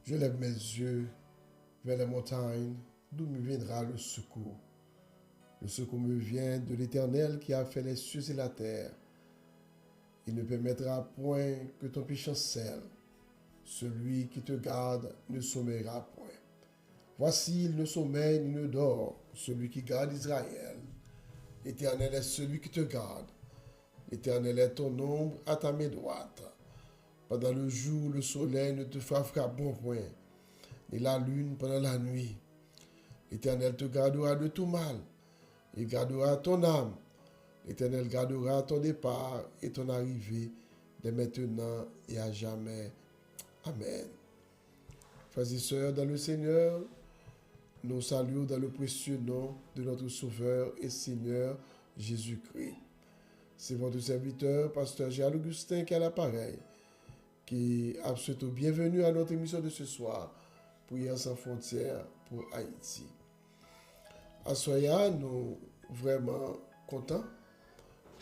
Je lève mes yeux vers les montagnes, d'où me viendra le secours. Le secours me vient de l'Éternel qui a fait les cieux et la terre. Il ne permettra point que ton pied chancelle. Celui qui te garde ne sommeillera point. Voici, il ne sommeille ni ne dort, celui qui garde Israël. L'Éternel est celui qui te garde. L'Éternel est ton ombre à ta main droite. Pendant le jour, le soleil ne te frappera point, ni la lune pendant la nuit. L'Éternel te gardera de tout mal. Il gardera ton âme. L'Éternel gardera ton départ et ton arrivée dès maintenant et à jamais. Amen. Frères et sœurs, dans le Seigneur, nous saluons dans le précieux nom de notre Sauveur et Seigneur Jésus-Christ. C'est votre serviteur, pasteur Gérald Augustin, qui est à l'appareil, qui a souhaité bienvenue à notre émission de ce soir, Prière sans frontières pour Haïti. À Soya, nous vraiment contents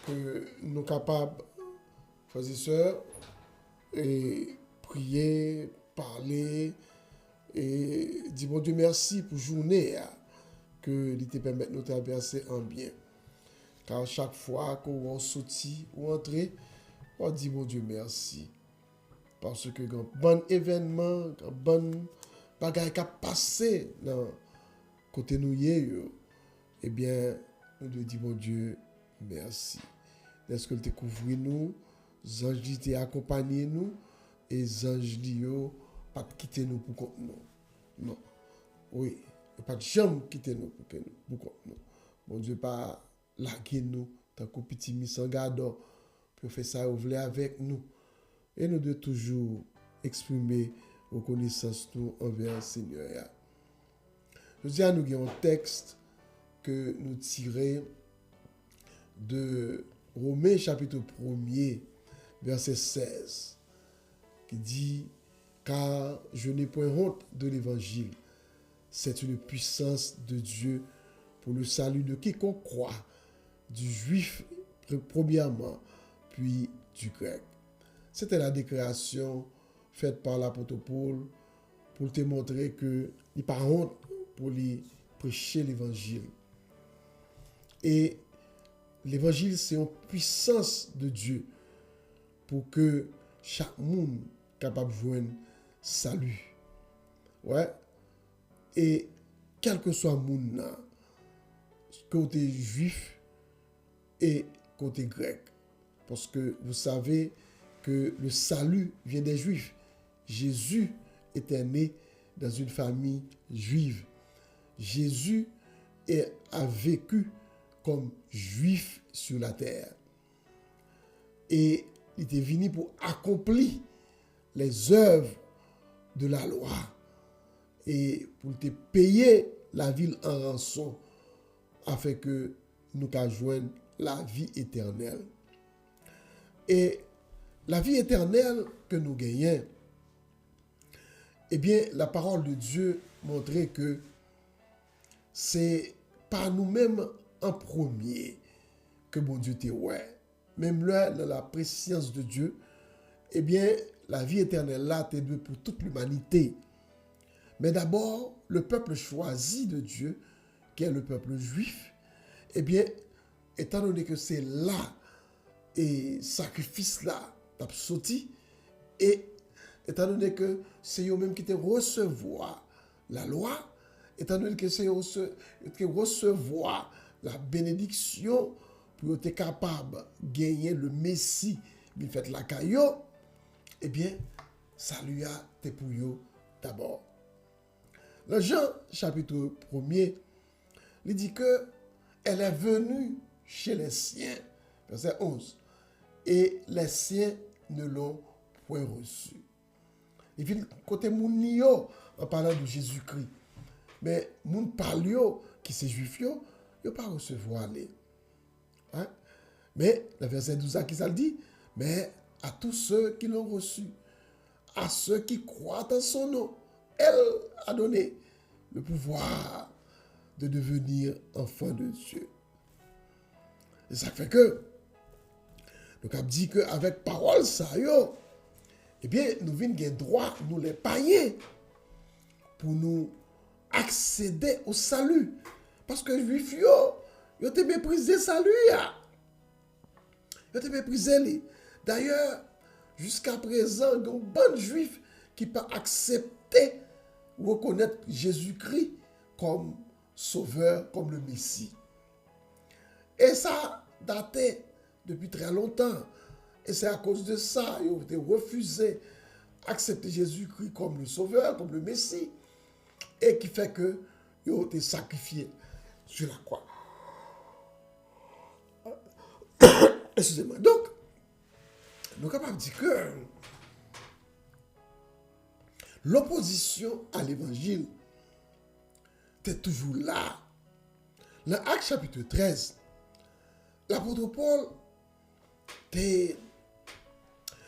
que nous sommes capables, frères et sœurs, et prier, parler, et dire bon Dieu merci pour la journée que il te permet de nous traverser en bien. Car chaque fois qu'on sortit ou entrer, on dit bon Dieu merci. Parce que quand bon événement, quand bon bagage qui a passé dans côté nous eh bien, nous devons dire bon Dieu merci. Est-ce que tu couvres nous, les anges t'ont accompagné nous, et les anges n'ont pas quitté nous pour contre nous. Non. Oui, pas de jamais quitter nous pour contre nous. Bon Dieu pas larguer nous, tant que petit misangado, pour faire ça ou voulez avec nous. Et nous devons toujours exprimer reconnaissance nous envers le Seigneur. Je dis à nous un texte que nous tirons de Romains chapitre 1er, verset 16, qui dit « Car je n'ai point honte de l'évangile, c'est une puissance de Dieu pour le salut de quiconque croit, du juif premièrement, puis du grec. » C'était la déclaration faite par l'apôtre Paul pour te montrer que il pas honte pour lui prêcher l'évangile. Et l'évangile, c'est une puissance de Dieu pour que chaque monde capable de joindre salut. Ouais. Et quel que soit le monde, côté juif et côté grec. Parce que vous savez que le salut vient des juifs. Jésus était né dans une famille juive. Jésus a vécu comme juif sur la terre. Et il était venu pour accomplir les œuvres de la loi et pour te payer la ville en rançon afin que nous puissions joindre la vie éternelle. Et la vie éternelle que nous gagnons, eh bien, la parole de Dieu montrait que c'est par nous-mêmes en premier que bon Dieu t'est ouais. Même là, dans la préscience de Dieu, eh bien, la vie éternelle là t'est due pour toute l'humanité. Mais d'abord, le peuple choisi de Dieu, qui est le peuple juif, eh bien, étant donné que c'est là, et sacrifice là, t'as sauté, et étant donné que c'est eux-mêmes qui te recevoir la loi, étant donné que c'est eux qui recevoir la bénédiction pour être capable de gagner le Messie, il fait la caillou, eh bien, salut à tes pour eux d'abord. Dans Jean, chapitre 1er, il dit que elle est venue chez les siens, verset 11, et les siens ne l'ont point reçu. Il vient côté Mounio en parlant de Jésus-Christ. Mais moun palio qui c'est juif yo, yo pas recevoir les. Hein? Mais le verset 12 qui ça le dit, mais à tous ceux qui l'ont reçu, à ceux qui croient en son nom, elle a donné le pouvoir de devenir enfant de Dieu. Et ça fait que donc a dit qu'avec parole ça yo, eh bien nous venons gagner droit nous les païens pour nous accéder au salut. Parce que les Juifs, ils ont méprisé le salut. Ils ont méprisé lui. D'ailleurs, jusqu'à présent, il y a un bon juif qui peut accepter ou reconnaître Jésus-Christ comme sauveur, comme le Messie. Et ça datait depuis très longtemps. Et c'est à cause de ça qu'ils ont refusé d'accepter Jésus-Christ comme le sauveur, comme le Messie. Et qui fait que ils ont été sacrifiés sur la croix. Excusez-moi. Donc, nous sommes capables de dire que l'opposition à l'évangile était toujours là. Dans Actes chapitre 13, l'apôtre Paul était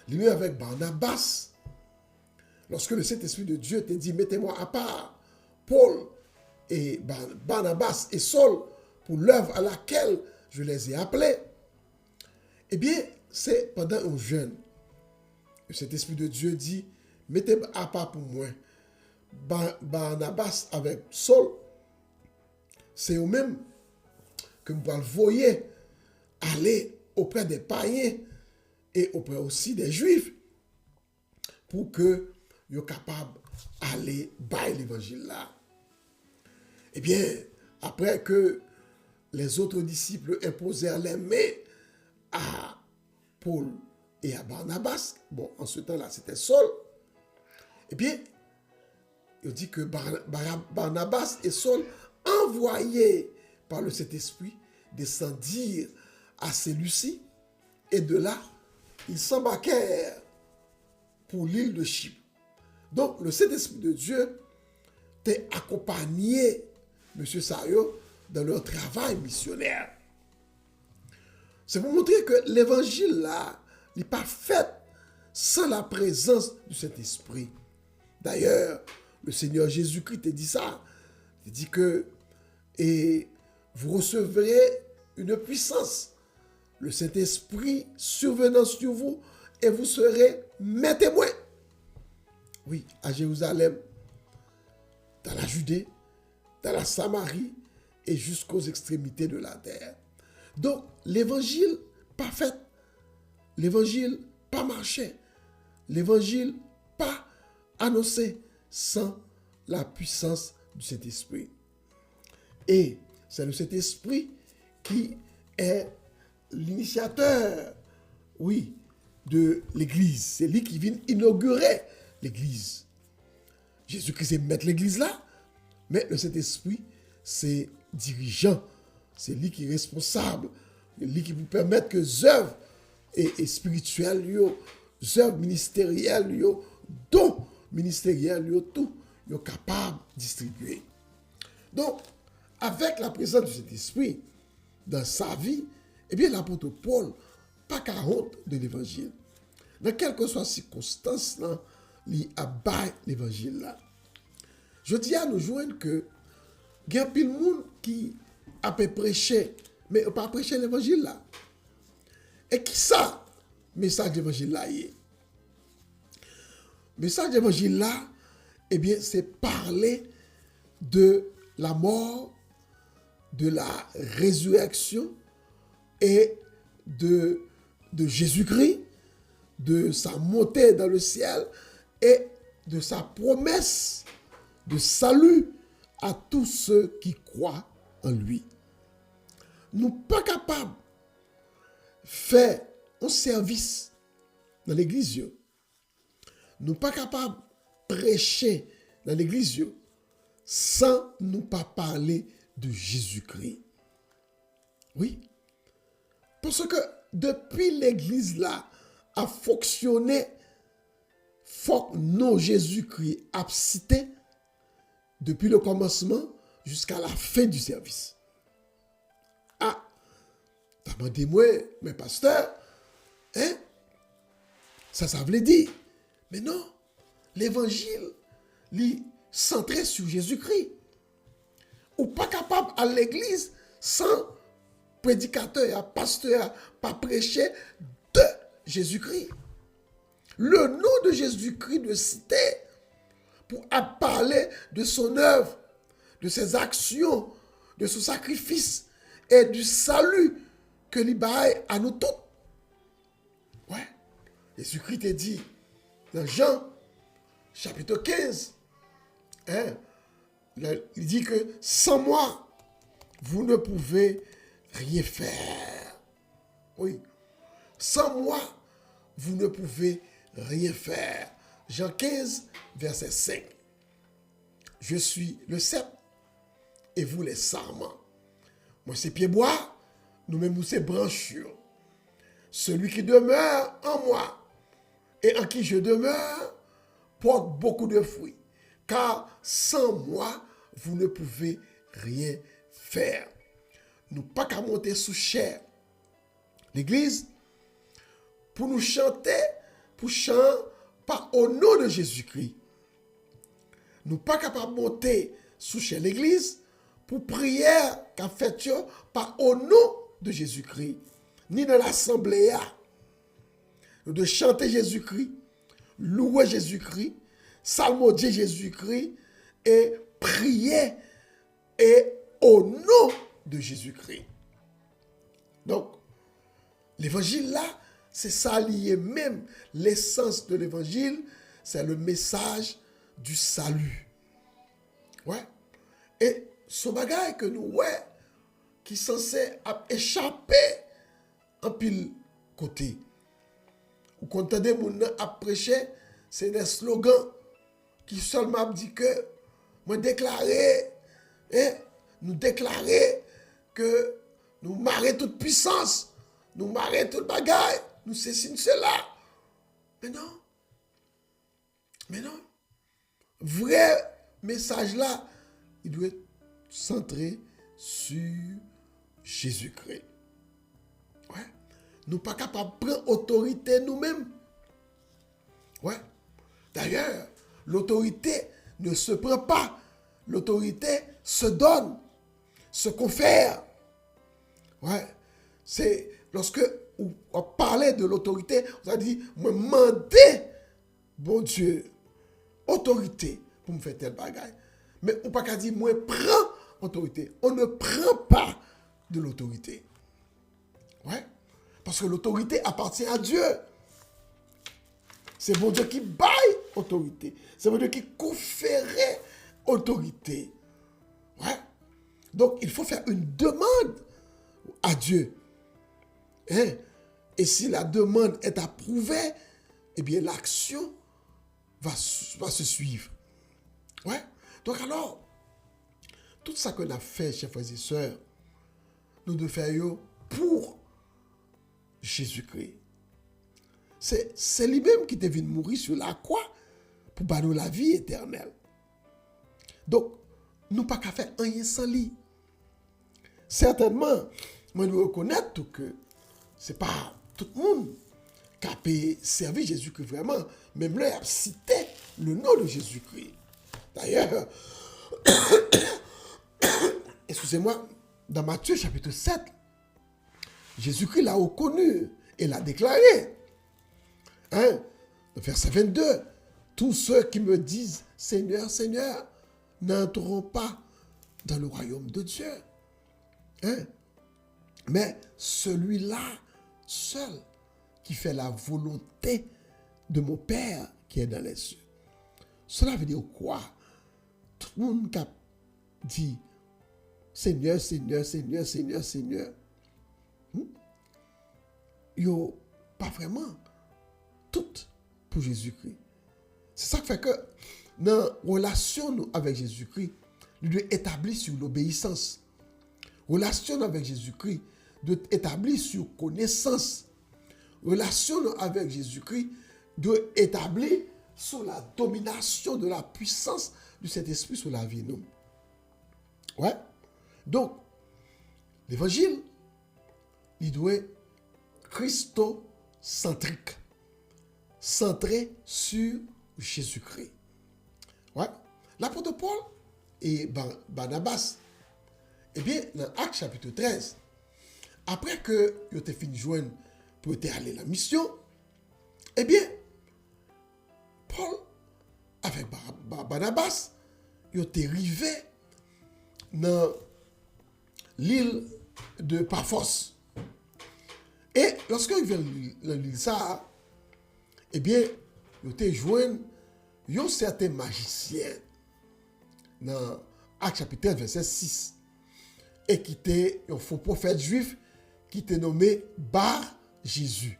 lié avec Barnabas. Lorsque le Saint-Esprit de Dieu t'a dit, mettez-moi à part Paul et Barnabas et Saul pour l'œuvre à laquelle je les ai appelés. Eh bien, c'est pendant un jeûne que cet Esprit de Dieu dit, mettez à part pour moi Barnabas avec Saul. C'est eux-mêmes que vous allez voyer aller auprès des païens et auprès aussi des juifs pour que soient capables d'aller bailler l'évangile là. Eh bien, après que les autres disciples imposèrent les mains à Paul et à Barnabas, bon, en ce temps-là, c'était Saul, eh bien, il dit que Barnabas et Saul, envoyés par le Saint-Esprit, descendirent à Séleucie, et de là, ils s'embarquèrent pour l'île de Chypre. Donc, le Saint-Esprit de Dieu t'a accompagné, M. Sayo, dans leur travail missionnaire. C'est pour montrer que l'évangile là n'est pas fait sans la présence du Saint-Esprit. D'ailleurs, le Seigneur Jésus-Christ te dit ça. Il dit que et vous recevrez une puissance, le Saint-Esprit survenant sur vous, et vous serez mes témoins. Oui, à Jérusalem, dans la Judée, dans la Samarie et jusqu'aux extrémités de la terre. Donc, l'évangile pas fait, l'évangile pas marché, l'évangile pas annoncé sans la puissance du Saint-Esprit. Et c'est le Saint-Esprit qui est l'initiateur, oui, de l'Église. C'est lui qui vient inaugurer l'Église. Jésus-Christ est maître de l'Église là, mais le Saint-Esprit, c'est dirigeant. C'est lui qui est responsable. C'est lui qui vous permet que les œuvres et spirituelles, les œuvres ministérielles, les dons ministériels, tout, ils sont capables de distribuer. Donc, avec la présence du Saint-Esprit dans sa vie, eh bien, l'apôtre Paul, pas qu'à honte de l'évangile. Dans quelles que soient les circonstances, il abat l'évangile là. Je dis à nous joindre que il y a pile monde qui a prêché, mais pas prêché l'évangile là. Et qui ça, message d'évangile là y est? Message d'évangile là, eh bien, c'est parler de la mort, de la résurrection et de Jésus-Christ, de sa montée dans le ciel et de sa promesse de salut à tous ceux qui croient en lui. Nous ne sommes pas capables de faire un service dans l'église. Nous ne sommes pas capables de prêcher dans l'église sans nous pas parler de Jésus-Christ. Oui. Parce que depuis l'église là a fonctionné, faut que nos Jésus-Christ a cité depuis le commencement jusqu'à la fin du service. Ah, demandez-moi, mes pasteurs, hein? Ça veut dire. Mais non, l'évangile, il centré sur Jésus-Christ. Ou pas capable à l'église sans prédicateur, pasteur, pas prêcher de Jésus-Christ. Le nom de Jésus-Christ de citer pour parler de son œuvre, de ses actions, de son sacrifice et du salut que l'il baille à nous tous. Ouais. Jésus-Christ te dit dans Jean, chapitre 15, hein, il dit que sans moi, vous ne pouvez rien faire. Oui. Sans moi, vous ne pouvez rien faire. Jean 15, verset 5. Je suis le cep et vous les sarments. Moi, c'est pieds bois, nous-mêmes, nous, c'est branchures. Celui qui demeure en moi et en qui je demeure porte beaucoup de fruits. Car sans moi, vous ne pouvez rien faire. Nous pas qu'à monter sous chair. L'église, pour nous chanter, pour chanter pas au nom de Jésus-Christ. Nous pas capables de monter sous chair l'église pour prière qu'a fait pas au nom de Jésus-Christ, ni de l'assemblée. Nous de chanter Jésus-Christ, louer Jésus-Christ, psalmodier Jésus-Christ et prier et au nom de Jésus-Christ. Donc, l'évangile là, c'est ça lié même. L'essence de l'évangile, c'est le message du salut. Ouais. Et ce bagage que nous, ouais, qui est censé échapper en pile côté. Ou quand entendez mon à prêcher, c'est des slogans qui seulement dit que moi déclarer, nous déclarer que nous marrer toute puissance, nous marrer toute bagaille, nous cessons cela. Mais non. Mais non. Vrai message là, il doit être centré sur Jésus-Christ. Ouais. Nous ne sommes pas capables de prendre autorité nous-mêmes. Ouais. D'ailleurs, l'autorité ne se prend pas. L'autorité se donne, se confère. Ouais. C'est lorsque on parlait de l'autorité, on a dit, moi, demandez, bon Dieu, autorité pour me faire tel bagaille. Mais on ne peut pas dire, moi, prends autorité. On ne prend pas de l'autorité. Ouais. Parce que l'autorité appartient à Dieu. C'est bon Dieu qui baille autorité. C'est bon Dieu qui confère autorité. Ouais. Donc, il faut faire une demande à Dieu. Hein? Et si la demande est approuvée, eh bien, l'action va se suivre. Ouais. Donc, alors, tout ça qu'on a fait, chers frères et sœurs, nous devons faire pour Jésus-Christ. C'est lui-même qui est venu mourir sur la croix pour nous la vie éternelle. Donc, nous pas qu'à faire rien sans lui. Certainement, moi, nous reconnaître que ce n'est pas tout le monde qui a pu servir Jésus-Christ vraiment. Même là, il a cité le nom de Jésus-Christ. D'ailleurs, excusez-moi, dans Matthieu chapitre 7, Jésus-Christ l'a reconnu et l'a déclaré. Hein? Verset 22. Tous ceux qui me disent Seigneur, Seigneur, n'entreront pas dans le royaume de Dieu. Hein? Mais celui-là seul qui fait la volonté de mon Père qui est dans les cieux. Cela veut dire quoi? Tout le monde qui a dit Seigneur, Seigneur, Seigneur, Seigneur, Seigneur. Yo, pas vraiment tout pour Jésus-Christ. C'est ça qui fait que dans la relation avec Jésus-Christ, nous devons établir sur l'obéissance. Relation avec Jésus-Christ doit être établie sur connaissance. Relation avec Jésus-Christ doit être établie sur la domination de la puissance de cet esprit sur la vie. Non? Ouais. Donc, l'évangile, il doit être christocentrique, centré sur Jésus-Christ. Ouais. L'apôtre Paul et Barnabas, eh bien, dans Actes chapitre 13, après que ils ont fini de joindre pour aller à la mission, eh bien, Paul avec Barnabas, ils ont arrivé dans l'île de Paphos. Et lorsque ils viennent dans l'île ça, eh bien, ils ont joint un certain magicien dans Actes chapitre 1, verset 6. Et qui était un faux prophète juif qui était nommé Bar Jésus.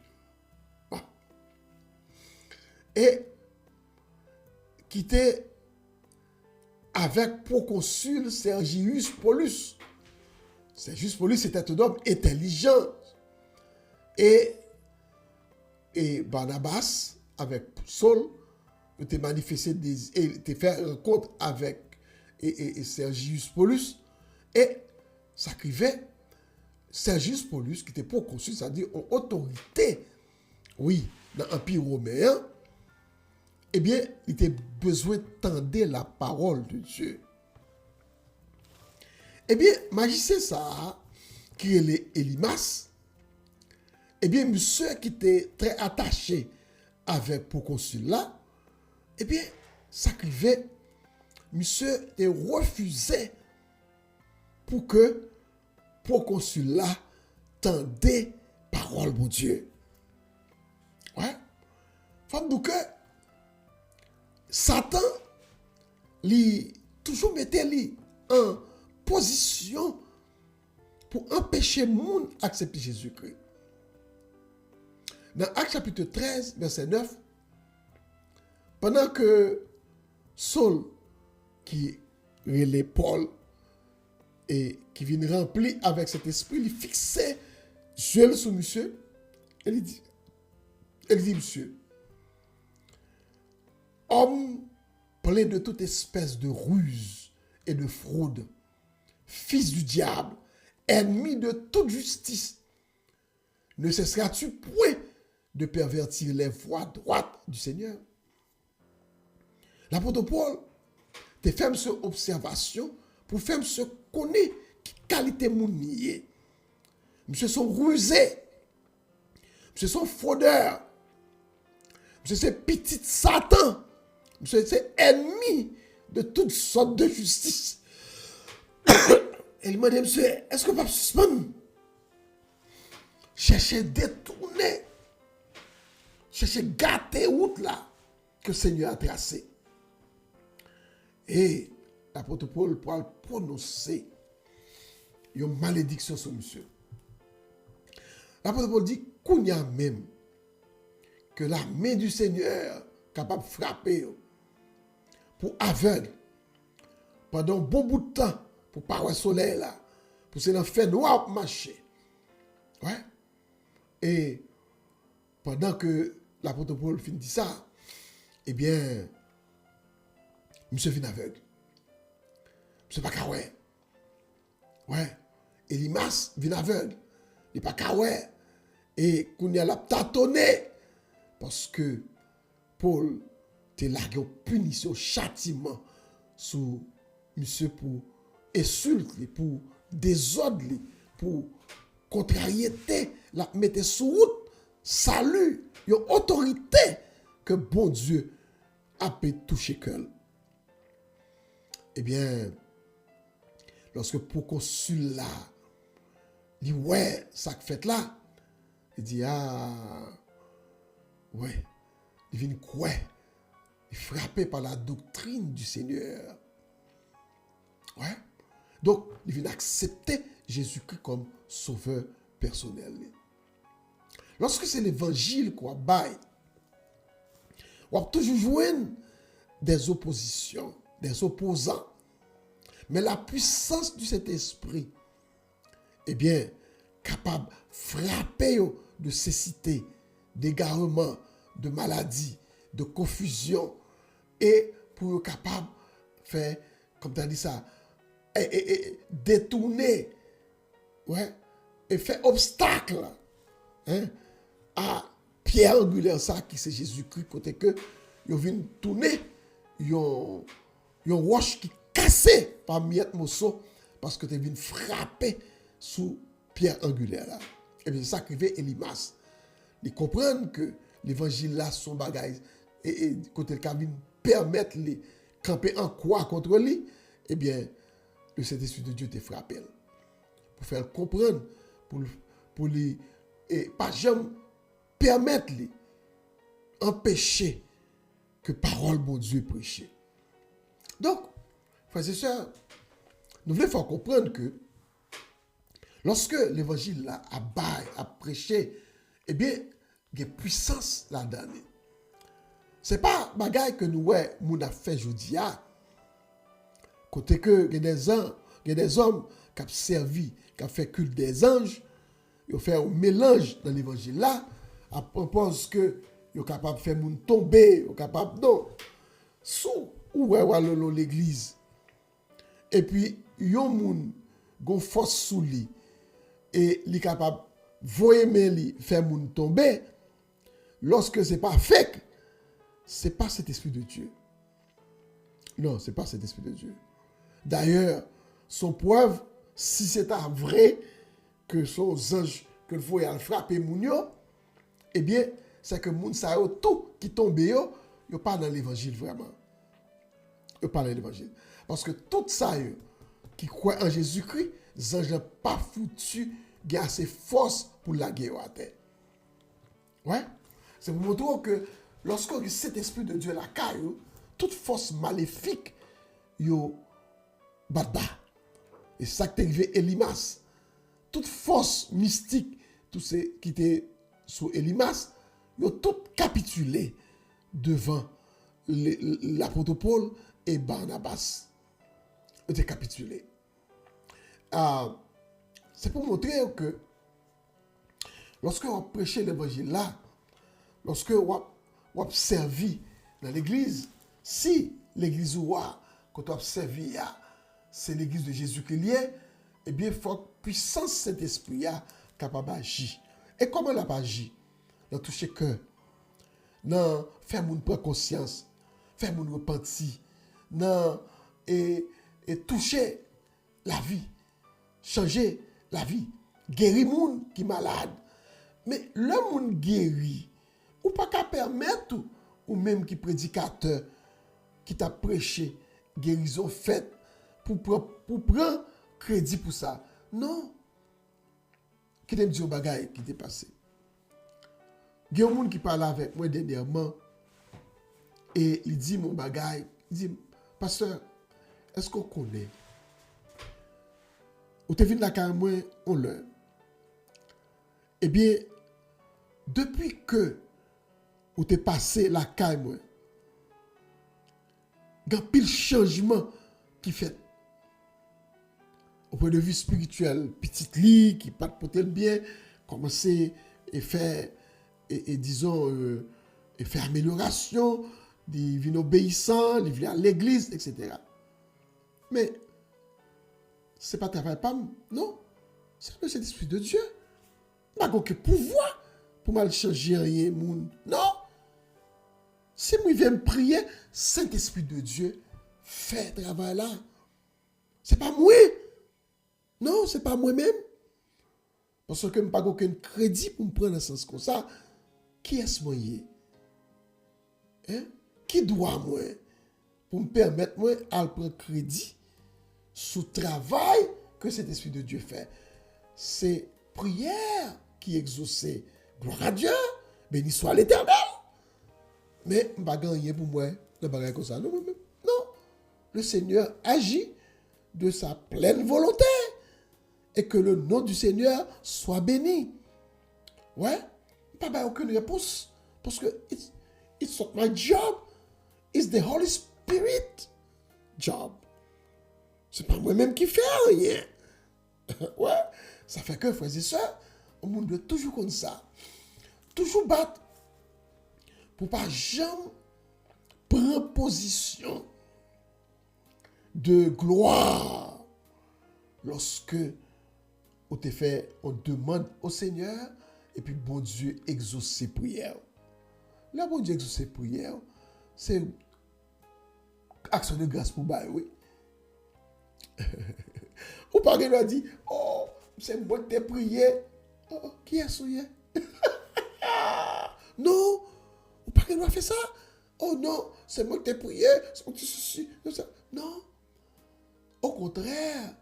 Et qui était avec proconsul Sergius Paulus. Sergius Paulus était un homme intelligent. Et Barnabas, avec Saul, était manifesté et était fait rencontre avec Sergius Paulus. Et ça écrivait Sergius Paulus, qui était proconsul, c'est-à-dire en autorité, oui, dans l'Empire romain, eh bien, il était besoin d'entendre la parole de Dieu. Eh bien, magicien ça, qui est Elimas, eh bien, monsieur qui était très attaché avec proconsul là, eh bien, ça écrivait, monsieur était refusé pour que proconsul là tendait parole de Dieu. Ouais. Femme que Satan lui toujours mettait lui en position pour empêcher le monde d'accepter Jésus-Christ. Dans Actes chapitre 13, verset 9, pendant que Saul, qui relève Paul, et qui vient rempli avec cet esprit, il fixait Joël sur monsieur, et il dit, monsieur, homme plein de toute espèce de ruse et de fraude, fils du diable, ennemi de toute justice, ne cesseras-tu point de pervertir les voies droites du Seigneur? L'apôtre Paul te fait cette observation pour faire se connaître qui qualité mounier. Monsieur sont rusés, monsieur sont fraudeurs, monsieur c'est petit Satan, monsieur c'est ennemi de toutes sortes de justice. Et il m'a dit, monsieur, est-ce que pas suspendre? Cherchez détourner, cherchez gâter route là que le Seigneur a tracé. Et l'apôtre Paul pourra prononcer une malédiction sur monsieur. L'apôtre Paul dit qu'on y a même que la main du Seigneur capable de frapper pour aveugle pendant un bon bout de temps pour pas voir le soleil là, pour se faire noir pour marcher. Ouais. Et pendant que l'apôtre Paul finit ça, eh bien, monsieur vient aveugle. Monsieur pas kawé. Ouais. Elimas vient aveugle. Il pas kawé. Et qu'on y a la tâtonné. Parce que Paul te largué une punition, châtiment sur monsieur pour insulte, pour désordre, pour contrariété, la mettre sous route, salut, une autorité que bon Dieu a pu toucher cœur. Eh bien, lorsque pour consul là, il dit ouais, ça fait là, il dit ah, ouais, il vient quoi? Il est frappé par la doctrine du Seigneur. Ouais. Donc, il vient accepter Jésus-Christ comme sauveur personnel. Lorsque c'est l'évangile qu'on baille, on va toujours joindre des oppositions, des opposants. Mais la puissance de cet esprit, eh bien, capable de frapper de cécité, d'égarement, de maladie, de confusion, et pour être capable de faire, comme tu as dit ça, détourner, ouais, et faire obstacle à pierre angulaire ça qui c'est Jésus-Christ, côté que ils viennent tourner, ils ont roche qui cassé par miette morceau parce que tu viens frapper sous pierre angulaire là. Et bien c'est ça qui fait Elimas. Ils comprennent que l'évangile là son bagage et côté le cabine permettre les camper en quoi contre lui, eh bien, le Saint-Esprit de Dieu te frappé. Pour faire comprendre, pour lui, et pas jamais permettre lui, empêcher que parole de Dieu prêcher. Donc, frères et sœurs, nous voulons faire comprendre que lorsque l'évangile a prêché, eh bien, il y a puissance là-dedans. Ce n'est pas bagaille que nous avons fait aujourd'hui. Côté que il y a des hommes qui ont servi, qui ont fait culte des anges, ils ont fait un mélange dans l'évangile là, à propos que ils sont capables de faire moun tomber, ils sont capables non. Sous où est l'église. Et puis yon moun gon force sous lui et li capable voyer li faire moun tomber lorsque c'est pas fake, c'est pas cet esprit de Dieu. Non, c'est pas cet esprit de Dieu. D'ailleurs, son preuve, si c'est vrai que son ange que le voyait frapper moun yo, eh bien, c'est que moun sa yo tout qui tombe yo pas dans l'évangile vraiment. Yo pas dans l'évangile. Parce que tout ça yo qui croit en Jésus-Christ, les anges n'ont pas foutu qui a assez force pour la guerre à terre. Ouais? C'est pour montrer que lorsque cet esprit de Dieu la caille, toute force maléfique, yo bat. Et ça qui est arrivé Elimas, toute force mystique, tout ce qui était sous Elimas, yo tout capitulé devant l'apôtre Paul et Barnabas. Ils ont capitulé. C'est pour montrer que lorsque on prêchait l'évangile là, lorsque on servi dans l'église, si l'église ou quand on servi c'est l'église de Jésus qui est, eh bien, il faut que puissance cet esprit capable d'agir. Et comment elle a agi? Dans toucher cœur, dans faire moun prendre conscience, faire moun repentir, dans et toucher la vie, changer la vie, guérir moun qui malade. Mais le moun guéri, ou pas qu'à permettre ou même qui prédicateur qui t'a prêché guérison faite pour prendre crédit pour ça. Non. Qui t'aime dire un bagay qui t'est passé. Il y a un monde qui parle avec moi dernièrement et il dit mon bagay, il dit pasteur, est-ce qu'on connaît? Ou te venu la caille moi on le. Eh bien, depuis que ou te passé la caille moi, il y a pile changement qui fait au point de vue spirituel, petite lit qui pas porter le bien, commencer et faire et disons et faire amélioration, il vient obéissant, il vient à l'église, etc. Mais c'est pas travail pas non, c'est le Saint-Esprit de Dieu. Pas aucun pouvoir pour mal changer rien monde. Non. Si moi viens prier, Saint-Esprit de Dieu fait travail là. C'est pas moi. Non, c'est pas moi-même. Parce que je n'ai pas aucun crédit pour me prendre un sens comme ça. Qui est-ce moi? Hein? Qui doit moi pour me permettre moi à prendre crédit sous travail que cet esprit de Dieu fait? C'est prière qui exauce. Gloire à Dieu. Béni soit l'Éternel. Mais je ne vais pas gagner pour moi. Comme ça. Non, non. Le Seigneur agit de sa pleine volonté. Et que le nom du Seigneur soit béni. Ouais. Pas aucune réponse. Parce que it's not my job. It's the Holy Spirit job. C'est pas moi-même qui fais rien. Ouais. Ça fait que, frères et sœurs, on monde doit toujours comme ça. Toujours battre. Pour pas jamais prendre position de gloire lorsque on demande au Seigneur et puis bon Dieu exauce ses prières. Là, bon Dieu exauce ses prières, c'est action de grâce pour bailler, oui. Ou pas qu'il a dit, oh, c'est bon tes prières. Oh, qui est souillé? Non, ou pas qu'il a fait ça. Oh non, c'est moi qui t'ai prié, c'est moi qui ceci, ça. Non. Au contraire,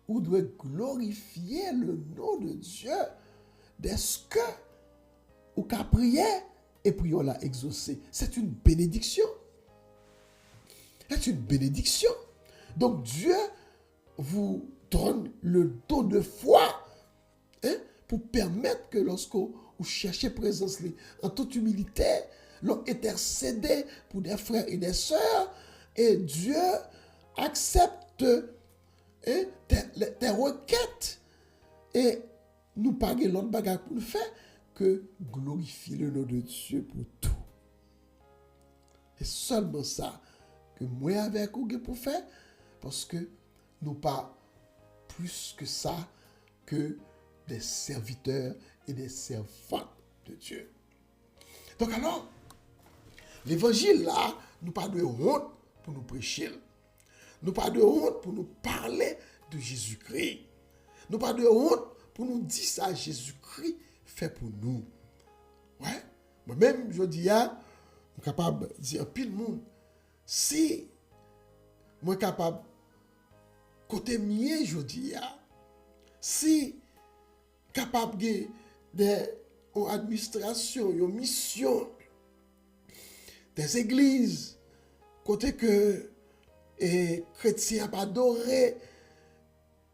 vous devez glorifier le nom de Dieu dès que vous avez prié et puis on l'a exaucé. C'est une bénédiction. C'est une bénédiction. Donc Dieu vous donne le don de foi, hein, pour permettre que lorsque vous cherchez présence en toute humilité, l'on intercède pour des frères et des sœurs, et Dieu accepte, hein, tes requêtes, et nous pas l'autre bagarre pour le faire que glorifier le nom de Dieu pour tout. Et seulement ça que moi avec vous pour faire, parce que nous pas plus que ça que des serviteurs et des servantes de Dieu. Donc alors, l'évangile là, nous pas de honte pour nous prêcher. Nous pas de honte pour nous parler de Jésus-Christ. Nous pas de honte pour nous dire ça, Jésus-Christ fait pour nous. Ouais, moi-même, je dis, je suis capable de dire à pile monde, si moi capable côté mien, je dis, si capable de administration, une mission des églises, côté que les chrétiens pas adoré,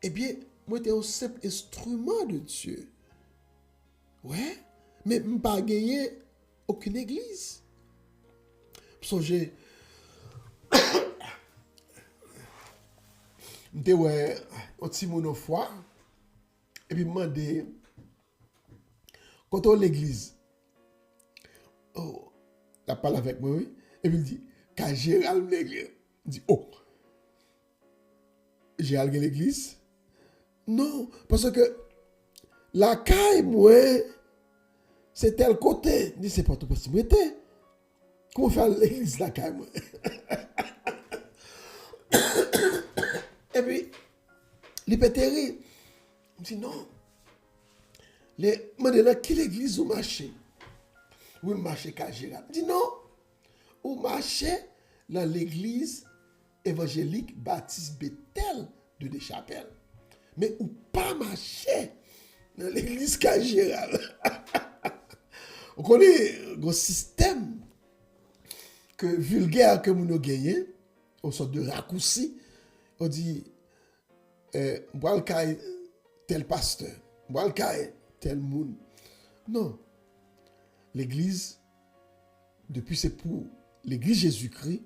eh bien, moi, j'étais un simple instrument de Dieu. Ouais, mais je n'ai pas gagné aucune église. Songez, j'étais un petit monde au foire, et puis je me demandais, quand on l'église, oh, il parle avec moi, oui, et puis il dit, quand Gérald l'église, il dit, oh, Gérald l'église? Non, parce que la caille, moi, c'est tel côté. Je dis, c'est pas tout possibilité. Comment faire l'église la caille, moi? Et puis, les pétéries, je me dis, non. Maintenant, quelle église vous marchez? Vous marchez qu'à Gérard. Je dis, non. Vous marchez dans l'église évangélique Baptiste Bethel de Deschapelles. Mais ou pas marcher dans l'église Cagéral. On connaît un système que vulgaire que nous avons gagné, une sorte de raccourci. On dit, moi le tel pasteur, moi le tel monde. Non. L'église, depuis c'est pour l'église Jésus-Christ,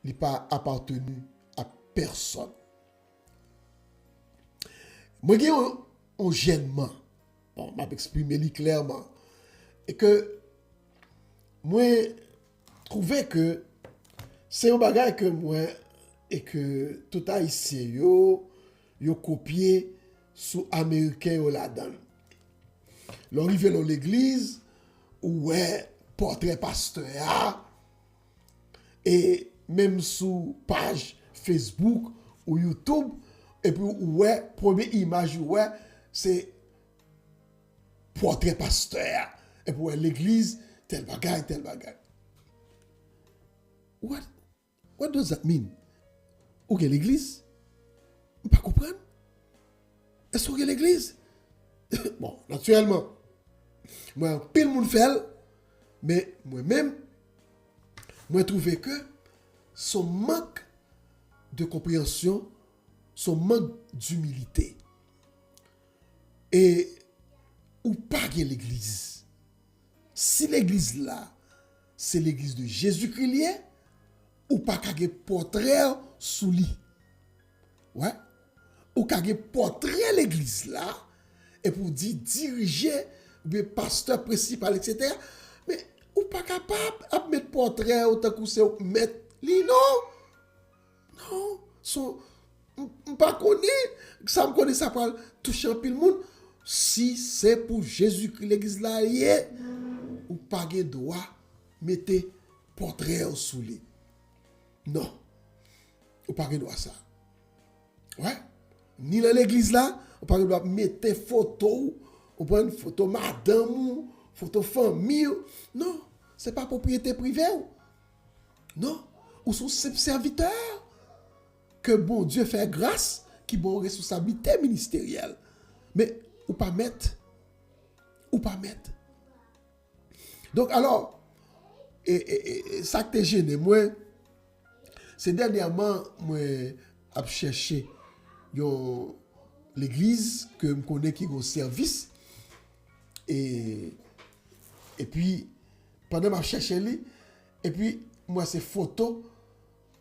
il n'est pas appartenu à personne. Moi, j'ai un gênement. Bon, je vais exprimer clairement. Et que moi, trouvais que c'est un bagage que moi, et que tout haïtien, yo copié sous américain ou là-dedans. L'arrivée dans l'église, ouais, portrait pasteur, et même sous page Facebook ou YouTube, et puis, ouais, première image, ouais, c'est portrait pasteur. Et puis, ouais, l'église, tel bagage, tel bagage. What does that mean? Où est l'église? Je ne pas comprendre. Est-ce que l'église? Bon, naturellement, moi, pile monde fait, mais moi-même, moi, trouvé que son manque de compréhension, son manque d'humilité. Et ou pas l'église. Si l'église là, c'est l'église de Jésus-Christ, ou pas qu'un portrait sous lit. Ouais. Ou qu'un portrait l'église là, et pour dire diriger, le pasteur principal, etc. Mais ou pas capable de mettre portrait autant que c'est mettre li, non. Non. Son pas connaît, ça me connaît ça pour toucher un peu le monde. Si c'est pour Jésus-Christ l'église là, ou pas de droit mettez portrait sous lit. Non. Ou pas de droit ça. Ouais. Ni dans l'église là, ou pas de droit mettre photo, ou prendre photo madame, photo famille. Non, c'est pas propriété privée. Non, ou son simple serviteur que bon Dieu fait grâce qui bon responsabilité ministérielle. Mais ou pas mettre. Donc alors, et ça que t'es gêné, moi, c'est dernièrement, moi, j'ai cherché l'église que je connais qui a un service. Et puis, pendant que je cherchais, et puis, moi, c'est photo,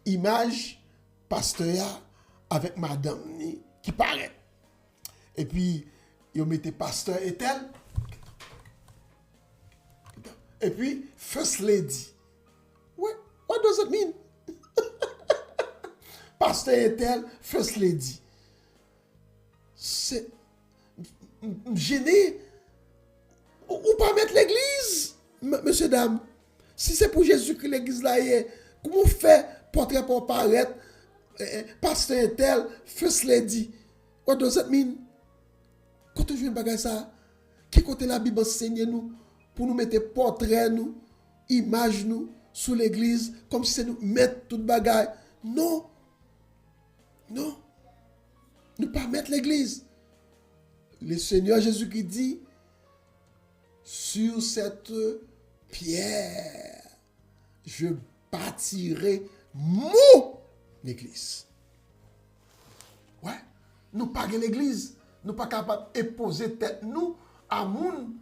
image, pasteur avec madame qui paraît. Et puis, ils mettaient pasteur et tel. Et puis, first lady. What does it mean? Pasteur et tel, first lady. C'est gêné. Ou pas mettre l'église, monsieur, dame. Si c'est pour Jésus que l'église là est, comment fait portrait pour paraître, pasteur et tel, first lady? What does it mean? Quand tu joues un bagage ça, qui côté la Bible enseigne nous pour nous mettre portrait nous, image nous sous l'église comme si c'est nous mettre tout bagage. Non. Ne pas mettre l'église. Le Seigneur Jésus qui dit sur cette pierre je bâtirai mon église. Ouais, nous pas l'église. Nous pas capables de poser tête nous à moun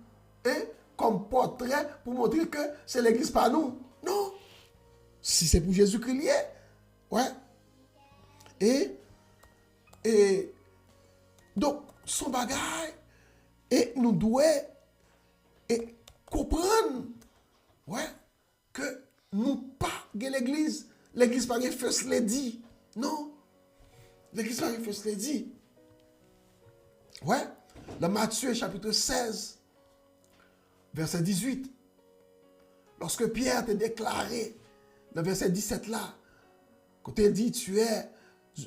et comme portrait pour montrer que c'est l'église pas nous. Non. Si c'est pour Jésus-Christ lié. Ouais. Et donc son bagage et nous devons comprendre que nous pas l'église. L'église pas une first lady. Non. L'église pas une first lady. Ouais, dans Matthieu chapitre 16, verset 18, lorsque Pierre t'a déclaré, dans verset 17 là, quand il dit tu es,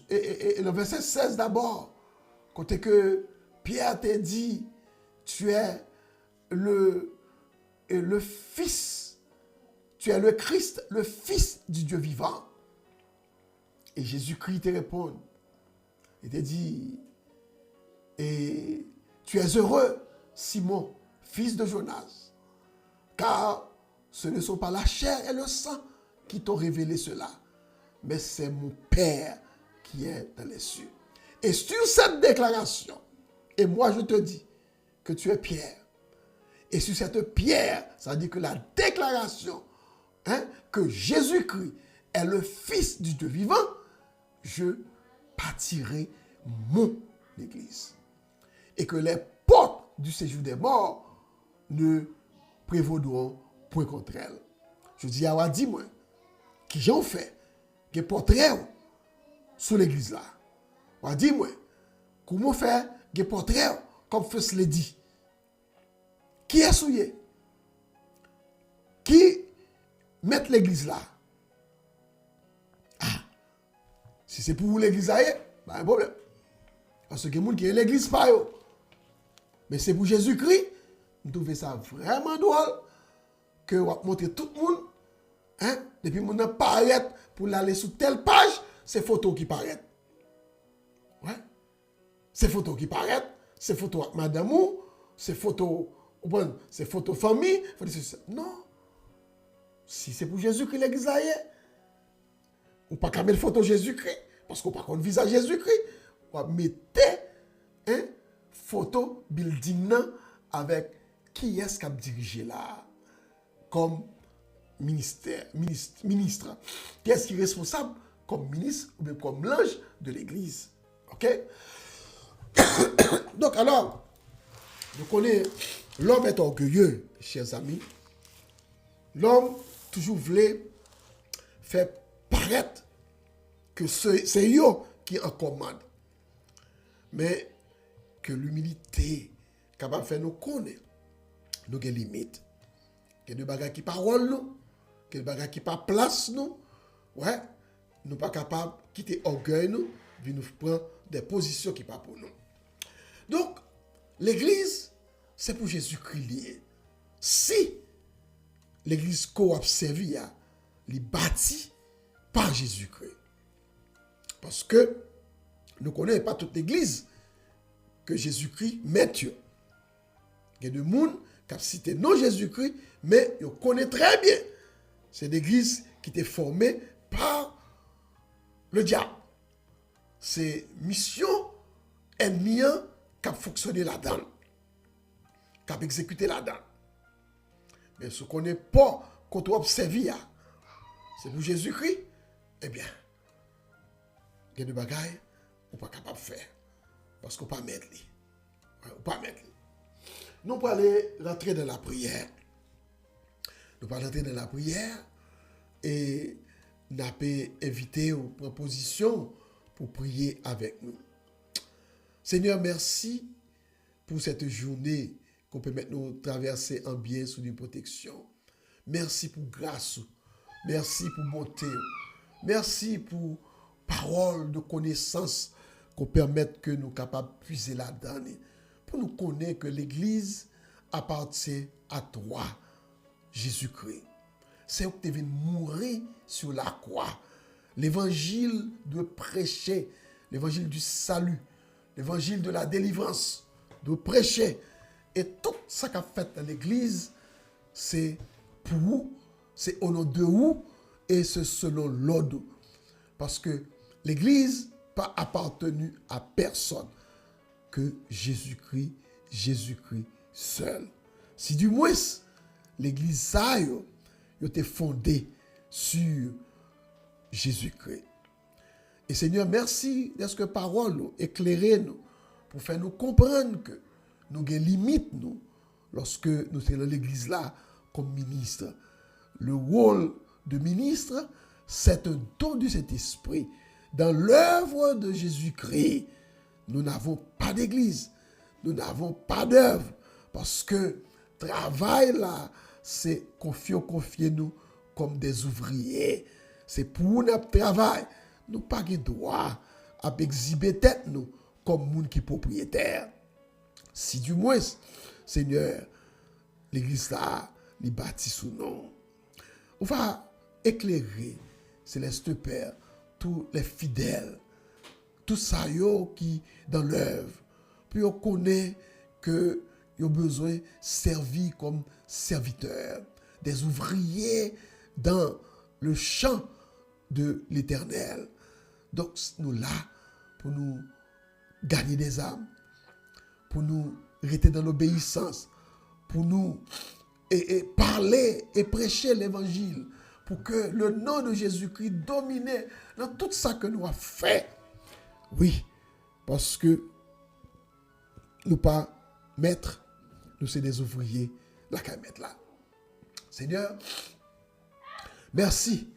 et le verset 16 d'abord, quand que Pierre t'a dit tu es le Fils, tu es le Christ, le Fils du Dieu vivant. Et Jésus-Christ te répond, il t'a dit, et tu es heureux, Simon, fils de Jonas, car ce ne sont pas la chair et le sang qui t'ont révélé cela, mais c'est mon Père qui est dans les cieux. Et sur cette déclaration, et moi je te dis que tu es Pierre, et sur cette pierre, ça veut dire que la déclaration que Jésus-Christ est le Fils du Dieu vivant, je bâtirai mon église. Et que les portes du séjour des morts ne prévaudront point contre elle. Je dis à dis-moi, qui j'en fait, qui portrait sous l'église là. Dis-moi, comment faire des portraits comme First Lady? Qui est souillé? Qui met l'église là? Ah, si c'est pour vous l'église là, pas un problème. Parce que les gens qui est l'église pas yo. Mais c'est pour Jésus-Christ, nous trouvons ça vraiment drôle que vous montrez tout le monde, depuis que vous paraît pour aller sur telle page, c'est photos qui paraissent. Ouais. C'est photos qui paraissent, c'est photos avec madame ou, c'est photos famille. Non. Si c'est pour Jésus-Christ l'église là, ou pas mettre photo Jésus-Christ, parce qu'on pas qu'on visage Jésus-Christ, on mettez photo building avec qui est-ce qui a dirigé là comme ministre. Qui est-ce qui est responsable comme ministre ou bien comme l'ange de l'église. OK? Donc alors, vous connaissez, l'homme est orgueilleux, chers amis. L'homme toujours voulait faire paraître que c'est eux qui en commande. Mais que l'humilité capable de faire nous connaître nous des limites. Que des bagages qui parole nous, que des bagages qui pas place nous. Ouais, nous pas capable de quitter orgueil nous, puis nous prendre des positions qui pas pour nous. Donc, l'église, c'est pour Jésus-Christ lié. Si l'église qu'on a servi, les bâti, par Jésus-Christ. Parce que nous ne connaissons pas toute l'église que Jésus-Christ met. Il y a des gens qui ont cité non Jésus-Christ, mais ils connaissent très bien. C'est l'église qui était formée par le diable. C'est mission ennemie qui a fonctionné là-dedans, qui a exécuté là-dedans. Mais ce qu'on n'est pas, quand on observe, c'est pour Jésus-Christ, eh bien, il y a des bagailles qu'on n'est pas capable de faire. Parce qu'on ne peut pas mettre. Nous allons aller rentrer dans la prière. Nous allons rentrer dans la prière et nous allons inviter aux propositions pour prier avec nous. Seigneur, merci pour cette journée qu'on peut maintenant traverser en bien sous une protection. Merci pour grâce. Merci pour bonté. Merci pour parole de connaissance qu'on permette que nous soyons capables de puiser là-dedans. Pour nous connaître que l'Église appartient à toi, Jésus-Christ. C'est où tu es venu mourir sur la croix. L'évangile de prêcher, l'évangile du salut, l'évangile de la délivrance, de prêcher. Et tout ça qu'a fait dans l'Église, c'est pour vous, c'est au nom de vous et c'est selon l'ordre. Parce que l'Église n'a pas appartenu à personne que Jésus-Christ seul. Si du moins l'Église ça a été fondée sur Jésus-Christ. Et Seigneur, merci de ce que parole éclairée nous pour faire nous comprendre que nous avons des limites nous lorsque nous sommes dans l'église là comme ministre. Le rôle de ministre, c'est un don de cet esprit. Dans l'œuvre de Jésus-Christ, nous n'avons pas d'église, nous n'avons pas d'œuvre, parce que travail là, c'est confier nous comme des ouvriers. C'est pour notre travail. Nous n'avons pas de droit à exhiber tête nous comme monde qui propriétaire. Si du moins, Seigneur, l'église là, les bâtit sous nom. On va éclairer, Céleste Père, tous les fidèles, tous ça qui dans l'œuvre, puis on connaît que ils ont besoin de servir comme serviteurs, des ouvriers dans le champ de l'Éternel. Donc, nous là pour nous gagner des âmes, pour nous rester dans l'obéissance, pour nous et parler et prêcher l'évangile, pour que le nom de Jésus-Christ domine dans tout ça que nous avons fait. Oui, parce que nous pas maîtres, nous sommes des ouvriers, là qu'à mettre là. Seigneur, merci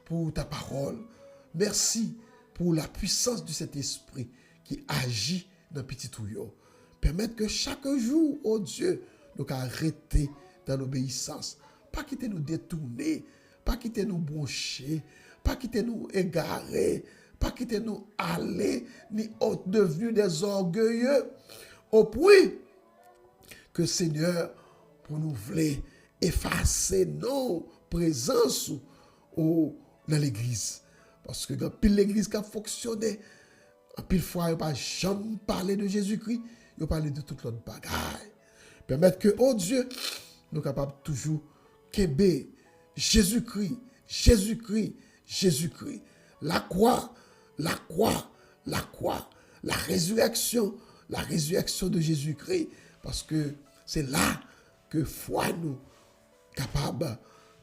pour ta parole. Merci pour la puissance de cet esprit qui agit dans petit tuyau. Permettre que chaque jour, oh Dieu, nous arrêter dans l'obéissance. Pas quitter nous détourner, pas quitter nous broncher, pas quitter nous égarer, pas quitter nous aller, ni devenir des orgueilleux. Au point que Seigneur, pour nous voulez effacer nos présences dans l'église. Parce que quand pile l'église qui a fonctionné, en pile fois, il n'y a pas jamais parlé de Jésus-Christ, il a parlé de toute l'autre bagaille. Permettre que, oh Dieu, nous sommes capables toujours qu'aimer Jésus-Christ, Jésus-Christ, Jésus-Christ. La croix, la croix, la croix, la résurrection de Jésus-Christ. Parce que c'est là que foi nous capable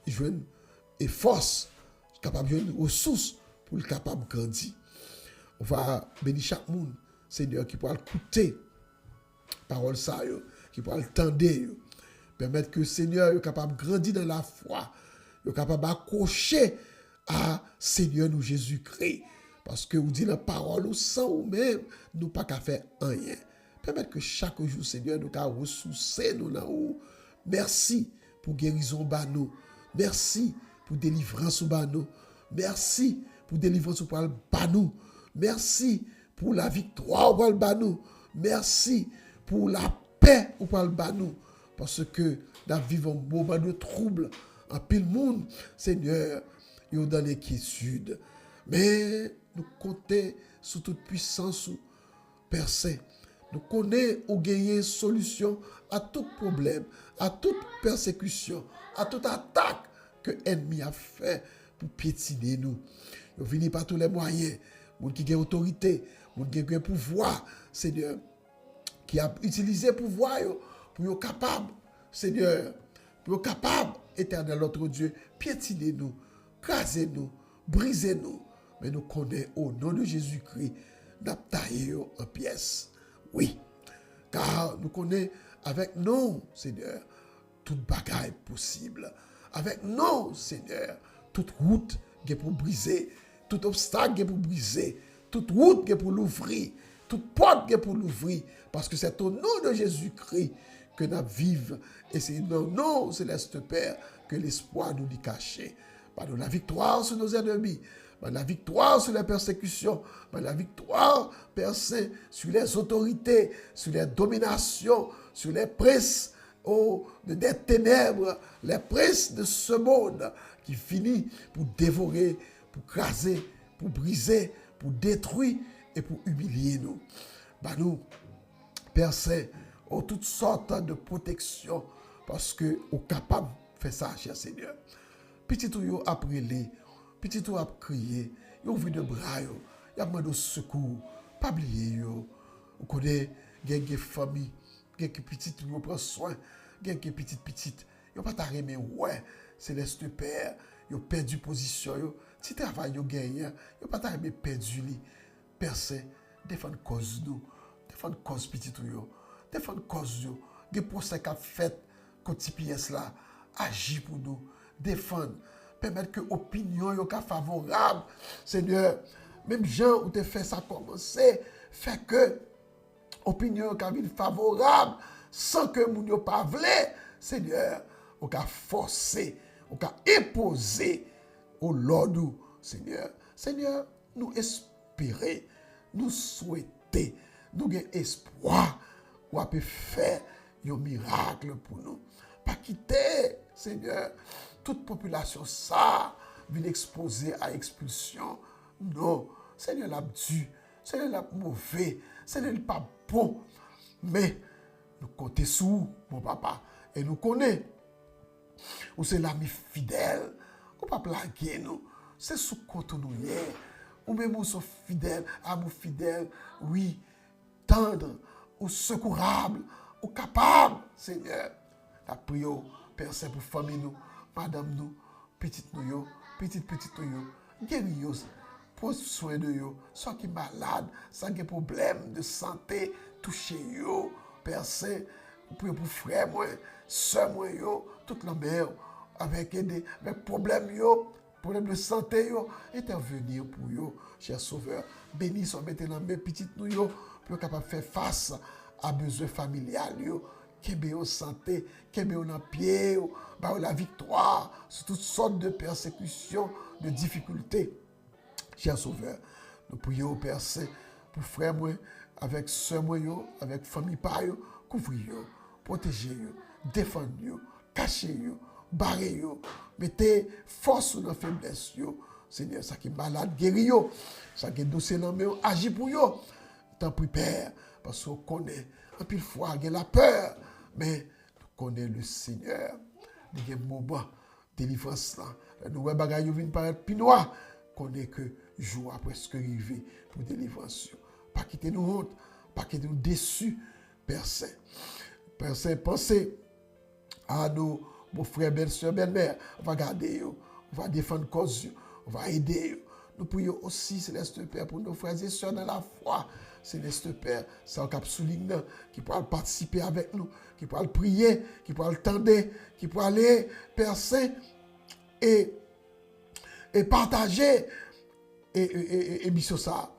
de jouer et force, capable de jouer ressources pour le capable de grandir. On va bénir chaque monde, Seigneur, qui pourra écouter parole ça, qui pourra le tendre, permettre que Seigneur est capable de grandir dans la foi, est capable d'accrocher à Seigneur nous Jésus-Christ. Parce que vous dites la parole ou sans ou même, nous pas qu'à faire rien. Permettre que chaque jour, Seigneur, nous qu'à ressourcer nous là haut. Merci pour guérison ba nous. Merci pour délivrance ba nous. Merci pour délivrance pour le ba nous. Merci pour la victoire pour le ba nous. Merci pour la paix pour le ba nous. Parce que nous vivons un moment de trouble en pile monde, Seigneur, yo dans l'inquiétude. Mais nous comptons sur toute puissance, Père Saint. Nous connaissons ou gagner solution à tout problème, à toute persécution, à toute attaque que l'ennemi a fait pour piétiner nous. Nous venons par tous les moyens. Moun qui a autorité, moun qui a pouvoir, Seigneur, qui a utilisé pouvoir pour être capable, Seigneur, pour être capable, éternel notre Dieu, piétiner nous, craser nous, briser nous. Mais nous connaissons au nom de Jésus-Christ, nous taillé en pièces. Oui, car nous connaissons avec nous, Seigneur, toute bagaille possible. Avec nous, Seigneur, toute route qui est pour briser, tout obstacle qui est pour briser, toute route qui est pour l'ouvrir, toute porte qui est pour l'ouvrir, parce que c'est au nom de Jésus-Christ que nous vivons. Et c'est dans nous, Céleste Père, que l'espoir nous dit caché. Par la victoire sur nos ennemis, par la victoire sur les persécutions, par la victoire, Père Saint, sur les autorités, sur les dominations, sur les princes des ténèbres, les princes de ce monde qui finit pour dévorer, pour craser, pour briser, pour détruire et pour humilier nous. Bah nous, Père Saint, ont toutes sortes de protections parce que nous sommes capables de faire ça, cher Seigneur. Petit tout yo après les, petit tout a crié, yo ouvre de bras yo, y a demandé secours, pas oublier yo. Vous connaissez des familles, des petites yo prend soin, des petites, yo pas ta remet ouais, Céleste Père, yo perdu position yo, si travail yo gagne, yo pas ta remet perdu li. Père Saint, défendre cause nous, défendre cause petit tout yo, défendre cause yo, des procès qu'a fait côté pièce là, agit pour nous. Défendre, permettre que l'opinion soit favorable, Seigneur. Même gens où tu fait ça commencer, fait que l'opinion soit favorable sans que moun yo pas vle, Seigneur. On a forcé, on a imposé au Lord, Seigneur. Seigneur, nous espérons, nous souhaitons, nous avons espoir qu'on peut faire un miracle pour nous. Pas quitter, Seigneur, toute population ça vient exposer à expulsion. Non, Seigneur l'a dû, Seigneur l'a mauvais, Seigneur n'est pas bon. Mais nous comptons sur mon papa et nous connaissons. Ou c'est l'ami fidèle, ou pas plaguer nous. C'est sous compte nous hier. Ou même nous sommes fidèles, amour fidèle, oui, tendre, ou secourable, ou capable, Seigneur. La prière, Père Saint, pour famille nous, madame nous, petite nous, petite nous, guéris nous, prends soin de nous, soit qui malade, sans des problèmes de santé, touchez nous, Père Saint, pour frère moi, soeur moi, toute la mère, avec des problèmes de santé, intervenir pour vous, cher Sauveur. Bénis, soit mettez dans mes petites nous, pour capable faire face à besoins familiales. Kebe en santé, kebe en pied, la victoire sur toutes sortes de persécutions, de difficultés. Cher Sauveur, nous prions au Père Saint pour frère moi, avec soeur moi, avec famille pa yo, couvrir yo, protéger yo, défendre yo, cacher yo, barrer yo, mettez force dans la faiblesse yo. Seigneur, ça qui est malade, guéri yo, ça qui est douce dans le agis pour yo. T'en prie Père, parce qu'on connaît, en pile fois, il y a la peur. Mais nous connaissons le Seigneur. Il y a un moment de délivrance là. Nous voyons bagaille viennent paraître pinois. Connaît que jour a presque arrivé pour délivrance. Pas quitter nous honte, pas quitter nous déçus, Père Saint. Père Saint, pensez à nos frères, belles-sœurs, belles-mères. On va garder, on va défendre cause, on va aider. Nous prions aussi, Céleste Père, pour nos frères et sœurs dans la foi. Céleste Père, c'est un cap soulignant qui pourra participer avec nous, qui pourra prier, qui pourra tendre, qui pourra aller, Père Saint, et partager et mission ça.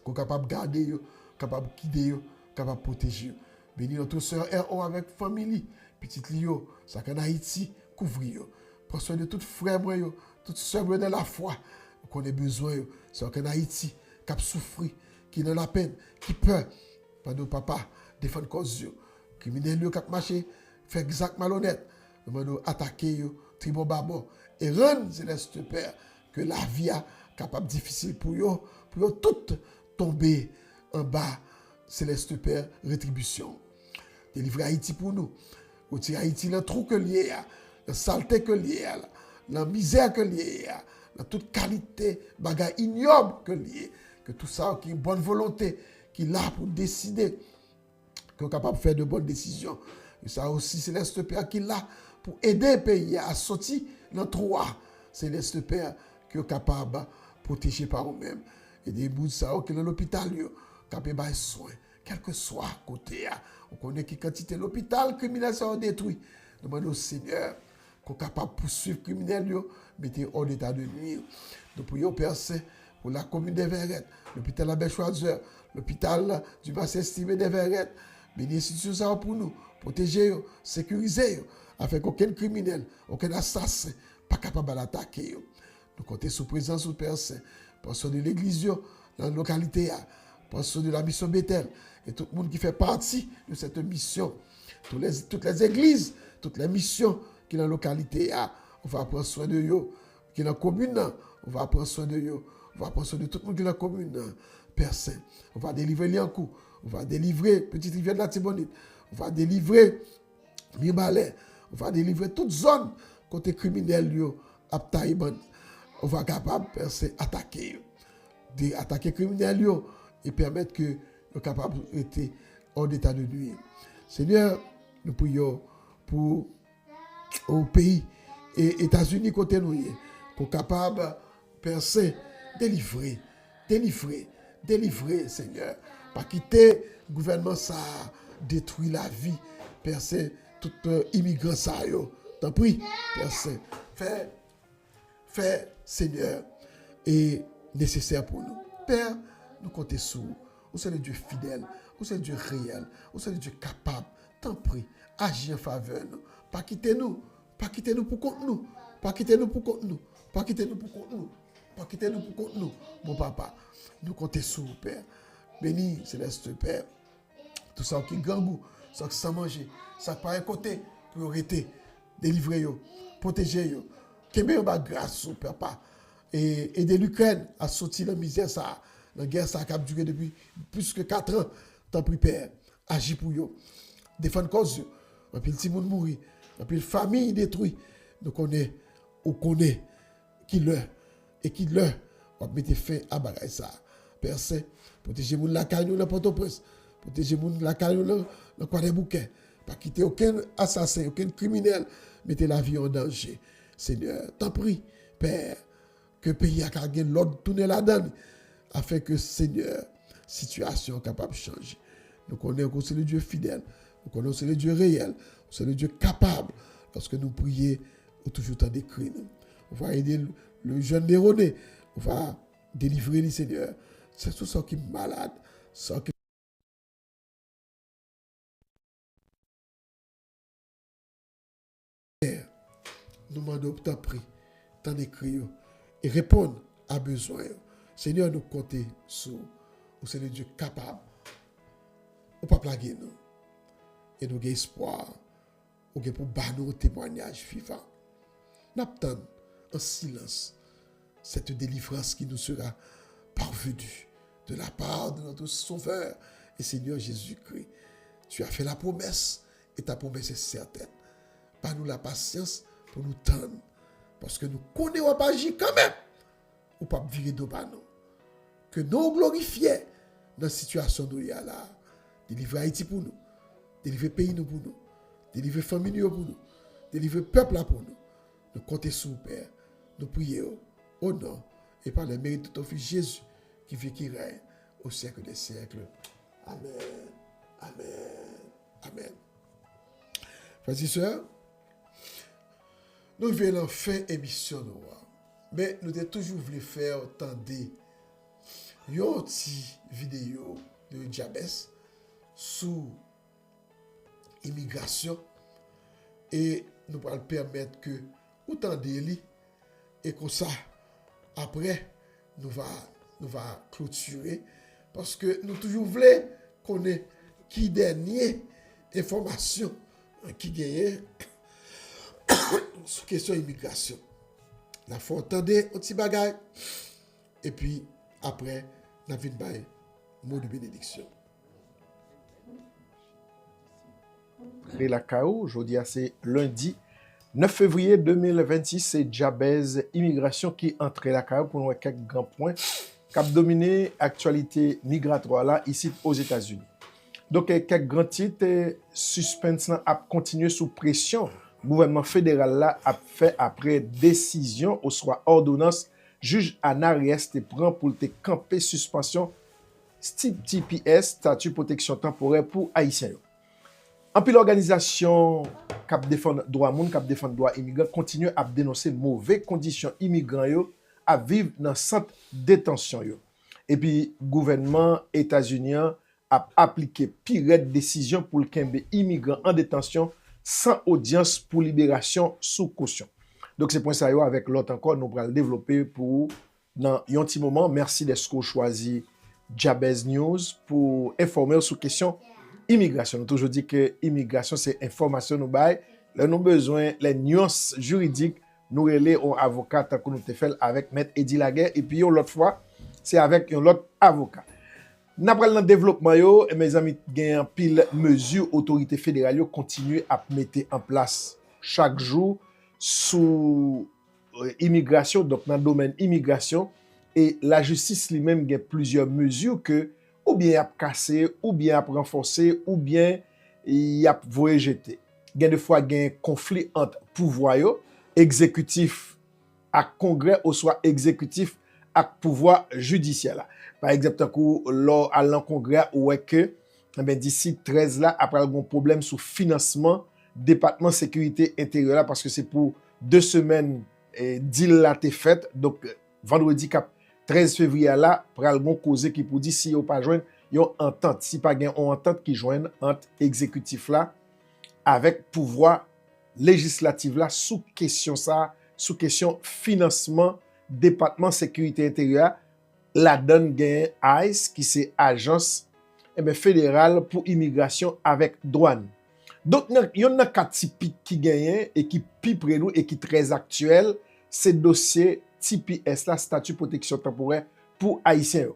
Qu'on est capable de garder, capable de guider, capable de protéger. Bénis notre sœur R.O. avec famille, petite Lio, ça qu'en Haïti, couvrir. Prends soin de toutes frères, toutes sœurs dans la foi, qu'on a besoin, c'est qu'en Haïti, cap souffrir, qui n'a la peine, qui peur, pendant papa, défendre cause, criminel qui marché, fait exact malhonnête, nous demandons attaquer tribun babo et rendre céleste Père que la vie a capable difficile pour eux toutes tomber en bas céleste Père rétribution. Délivrer Haïti pour nous. Retirer Haïti dans le trou que lié, la saleté que lié, la misère que lié, dans toute qualité, bagage ignoble que lié, que tout ça qui est bonne volonté, qui est là pour décider, qui est capable de faire de bonnes décisions. Et ça aussi, Céleste Père qui est là pour aider le pays à sortir dans le trou. Céleste Père qui est capable de protéger par eux-mêmes. Et des bouts de ça qui sont dans l'hôpital, capable de soins, quel que soit côté. On connaît qui quantité de l'hôpital criminel ça détruit. Nous demandons au Seigneur qu'on est capable de poursuivre les criminels, mettez hors d'état de nuire. Nous prions Père Saint pour la commune des Verrettes, l'hôpital Abbé Choiseur, l'hôpital du bassin estimé des Verrettes. Bénis l'institution ça pour nous, protéger, sécuriser, afin qu'aucun criminel, aucun assassin pas capable d'attaquer. Nous comptons sous présence du Père Saint, pensons de l'église, dans la localité, pensons de la mission Bethel, et tout le monde qui fait partie de cette mission, toutes les églises, toutes les missions qui sont dans la localité, on va prendre soin de eux, qui sont dans la commune, on va prendre soin de eux, on va prendre soin de tout le monde qui est dans la commune, Père Saint. On va délivrer Liancourt, on va délivrer Petite Rivière de la Tibonite, on va délivrer Mirbalais, on va délivrer toute zone côté criminel, à Taïban. On va être capable, Père Saint, attaquer les criminels et permettre que nous capables d'être hors d'état de nuire. Seigneur, nous prions pour au pays et États-Unis côté nous, qu'on est capable, Père Saint, délivrer, Seigneur. Pas quitter le gouvernement, ça détruit la vie, Père Saint, tout immigrant ça, t'en prie, Père Saint, fais, Seigneur, et nécessaire pour nous. Père, nous comptons sur vous. Vous êtes le Dieu fidèle, vous êtes le Dieu réel, vous êtes le Dieu capable. T'en prie, agis en faveur de nous. Pas quitter nous pour compte nous. Pas quitter nous pour compte nous. Pas quitter nous pour compte nous. Pas quitter nous pour compte nous. Mon papa, nous comptons sur vous, Père. Béni, Céleste Père. Tout ça qui est grand goût, ça qui sans manger, ça qui par un côté, priorité, délivrer, protéger, qu'il y ait grâce au papa. Et aider l'Ukraine à sortir de la misère, ça, la guerre, ça a duré depuis plus que 4 ans. T'en prie, Père, agis pour eux. Défendre cause, un peu de monde mourir, un peu de famille détruite. Nous connaissons, on connaît qui leur, et qui leur, on mettre fin à bagaille ça. Père Saint, protégez nous la caillou dans Port-au-Prince, protégez nous la caillou dans Croix des Bouquets, pas quitter aucun assassin, aucun criminel, mettez la vie en danger. Seigneur, t'en prie, Père, que le pays a gagné l'ordre tourner là-dedans, afin que, Seigneur, situation capable de changer. Nous connaissons que c'est le Dieu fidèle, nous connaissons que c'est le Dieu réel, c'est le Dieu capable. Lorsque nous prions, ou toujours temps d'écrire. On va aider le jeune Néroné, on va délivrer les Seigneur. C'est tout ça qui est malade, ça qui nous demandons t'en prie, t'en d'écrire et répondre à besoin. Seigneur, nous comptons sur vous. C'est le Dieu capable. On ne peut pas plaguer nous. Et nous avons espoir. Nous avons pour battre nos témoignages vivants. Nous attendons en silence cette délivrance qui nous sera parvenue de la part de notre Sauveur et Seigneur Jésus-Christ. Tu as fait la promesse et ta promesse est certaine. Pas nous la patience pour nous tendre. Parce que nous connaissons pas agir quand même. Ou pas virer de nous. Que nous glorifions dans la situation où nous y a là. Délivrer Haïti pour nous. Délivrer pays nous pour nous. Délivrer famille pour nous. Délivrer peuple là pour nous. Nous comptons sur vous, Père. Nous prions au nom et par le mérite de ton Fils Jésus qui vit, qui règne au siècle des siècles. Amen. Amen. Amen. Frères et sœurs, nous venons en fin émission. Mais nous avons toujours voulu faire entendre une petite vidéo de Jabez sur l'immigration et nous allons permettre que autant d'élus et comme ça après nous va clôturer parce que nous toujours voulons connaître qui dernier information qui gagne sous question immigration. La faut entendre un petit bagage et puis après la vie de bail mot de bénédiction. Et la KO, aujourd'hui c'est lundi 9 février 2026, c'est Jabez Immigration qui entre la KO pour nous quelques grands points qui ont dominé l'actualité migratoire là ici aux États-Unis. Donc quelques grands titres suspense a continué sous pression. Le gouvernement fédéral là a fait après décision ou soit ordonnance juge Anna Reyes te prend pour te camper suspension TPS statut protection temporaire pour haïtiens. En plus, l'organisation qui défend droit moun, qui défend droit immigrant, continue à dénoncer mauvaises conditions immigrants à vivre dans centre détention yo. Et puis, gouvernement états-unien a appliqué pire décision pour le kembe immigrants en détention sans audience pour libération sous caution. Donc, c'est point ça yo avec l'autre encore, nous allons le développer pour dans un petit moment. Merci d'être choisi Jabez News pour informer sur question immigration. Nous toujours dit que immigration c'est information nous bail. Nous avons besoin les nuances juridiques nous relais au avocat que nous te fait avec maître Eddie Laguerre et puis l'autre fois c'est avec un autre avocat. N'après le développement yo mes amis gagne pile mesure autorité fédérale continue à mettre en place chaque jour sous immigration donc dans le domaine immigration et la justice lui-même gagne plusieurs mesures que ou bien a cassé, ou bien a renforcé, ou bien y a jeté. Gen de fois gen conflit entre pouvoir exécutif à congrès ou soit exécutif à pouvoir judiciaire là. Par exemple, lors à l'en congrès ou que d'ici 13 là après un problème sur financement département sécurité intérieure là parce que c'est pour 2 semaines deal là t'est fait donc vendredi 13 février là, pral gon cause qui pour dire si yo pas joindre yon entente, si pas gen on entente qui joigne entre exécutif là avec pouvoir législatif là sous question ça, sous question financement département sécurité intérieure, la donne gen ICE qui c'est agence fédérale pour immigration avec douane. Donc yon a cas typique qui gagne et qui pi près nous et qui très actuel, c'est dossier TPS, la statut protection temporaire pour haïtiens.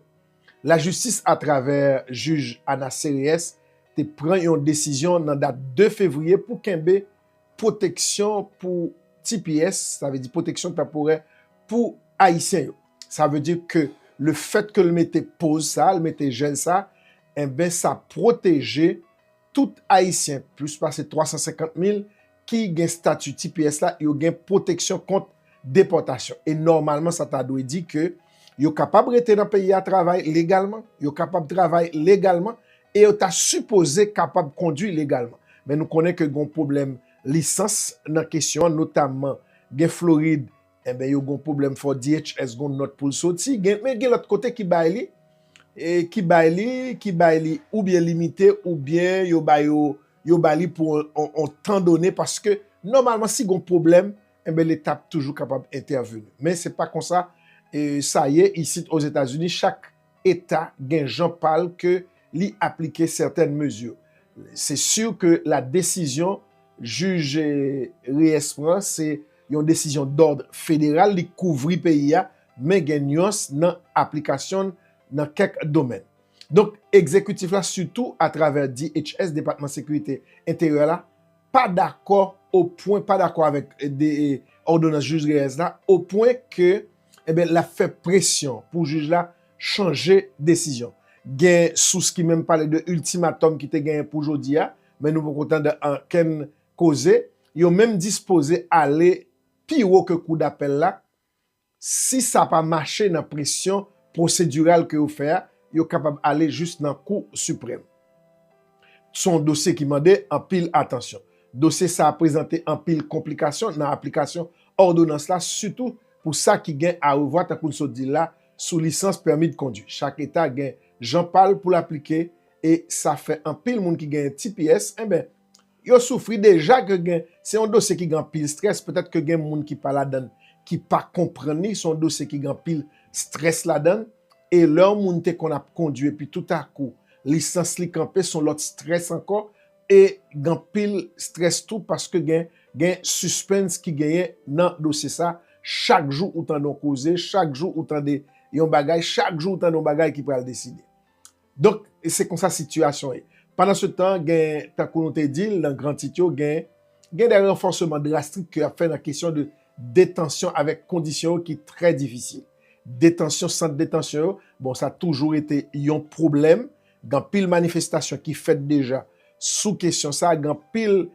La justice à travers juge Anna Reyes te prend une décision dans date 2 février pour kembe protection pour TPS, ça veut dire protection temporaire pour haïtiens. Ça veut dire que le fait que le mette pause ça, le mette gel ça, ça protège tout haïtien plus passer 350 000 qui gen statut TPS là, yo gen protection contre déportation. Et normalement, ça t'a dit que yo capable rester dans le pays à travailler légalement, yo capable de travailler légalement et yo t'a supposé capable de conduire légalement. Mais nous connaissons que gon problème licence dans question notamment gen Floride yo gon problème for DHS gon note pour sortir mais gen l'autre côté qui baili et qui baili ou bien limité ou bien yo baili pour un temps donné parce que normalement si gon problème l'État est toujours capable d'intervenir. Mais ce n'est pas comme ça. Et ça y est, ici aux États-Unis, chaque État gen j'en parle que li appliquer certaines mesures. C'est sûr que la décision juge Reyes prend, c'est une décision d'ordre fédéral qui couvre le pays, mais gen nuance dans l'application dans quelques domaines. Donc, exécutif là, surtout à travers DHS, département de sécurité intérieure là, pas d'accord au point, pas d'accord avec des ordonnances juge Reyes là, au point que la fait pression pour juge là changer décision. Gen sous qui même parle de ultimatum qui te gagné pour aujourd'hui, mais nous pas content de ken cause, yo même disposé aller plus haut que coup d'appel là. Si ça pas marché dans pression procédurale que vous fait, yo capable aller juste dans cour suprême. Son dossier qui demandait en pile attention. Dossier ça a présenté en pile complication dans l'application ordonnance là, surtout pour ça qui gagne à revoir ta qu'on se dit là sous licence permis de conduire. Chaque état gagne j'en parle pour l'appliquer et ça fait un pile monde qui gagne TPS yo souffri déjà que gagne c'est un dossier qui gagne pile stress peut-être que gagne monde qui pas là-dedans qui pas comprendre son dossier qui gagne pile stress là-dedans et leur monde qu'on a conduit puis tout à coup licence li campé son l'autre stress encore et gan pile stress tout parce que gen suspense qui gagne dans dossier ça chaque jour ou tant causer chaque jour ou tant de yon bagay chaque jour ou tant yon bagay qui pral décider. Donc c'est comme ça situation est. Pendant ce temps gen tant qu'on te dit dans grand titre gen des renforcements drastiques qui a fait la question de détention avec conditions qui est très difficile. Détention sans détention, bon ça a toujours été un problème dans pile manifestation qui fait déjà sous question ça dans pile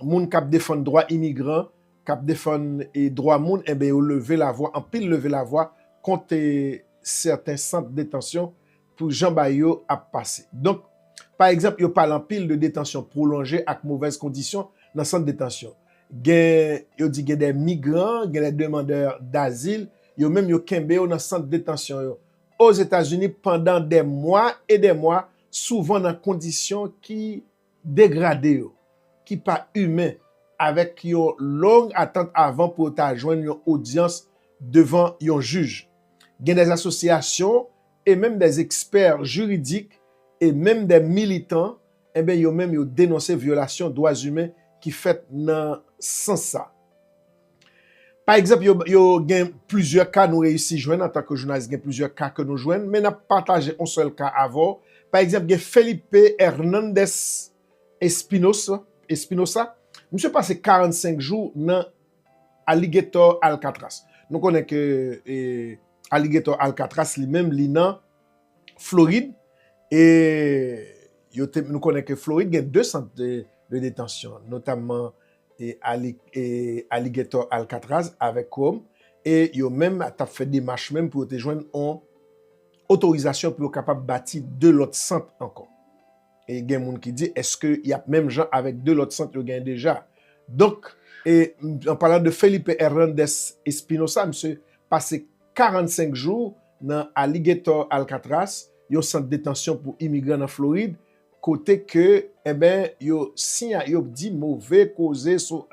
moun k'ap défendre droit immigrant, k'ap défendre droit moun et ben lever la voix en pile lever la voix contre certains centres de détention pour Jean Bayo a passer. Donc par exemple, yo parle en pile de détention prolongée avec mauvaises conditions dans centre de détention. Yo dit gen des migrants, gen des demandeurs d'asile, yo même yo kembe yo dans centre de détention yo aux États-Unis pendant des mois et des mois, souvent dans conditions qui dégradées yo, qui pas humain avec une longue attente avant pour ta joindre une audience devant un juge. Gen des associations et même des experts juridiques et même des militants, eh bien, yo même yo dénoncé violation droits humains qui fait dans sens ça. Par exemple, yo gen plusieurs cas nous réussi joindre en tant que journaliste, gen plusieurs cas que nous joignent, mais n'a partagé un seul cas avant. Par exemple, gen Felipe Hernandez Espinosa. Monsieur passé 45 jours dans Alligator Alcatraz. Nous connaissons que Alligator Alcatraz lui-même li dans Floride. Et nous connaissons que Floride, il y a 2 centres de détention, notamment Alligator Alcatraz avec Chrome. Et il y a même fait des marches même pour te joindre en autorisation pour être capable de bâtir 2 autres centres encore. Et il y a des gens qui disent, est-ce qu'il y a même gens avec 2 autres centres qui ont déjà? Donc, en parlant de Felipe Hernandez Espinosa, monsieur passé 45 jours dans Alligator Alcatraz, yon centre de détention pour immigrants en Floride, côté que, eh ben, yo dit mauvais causé sous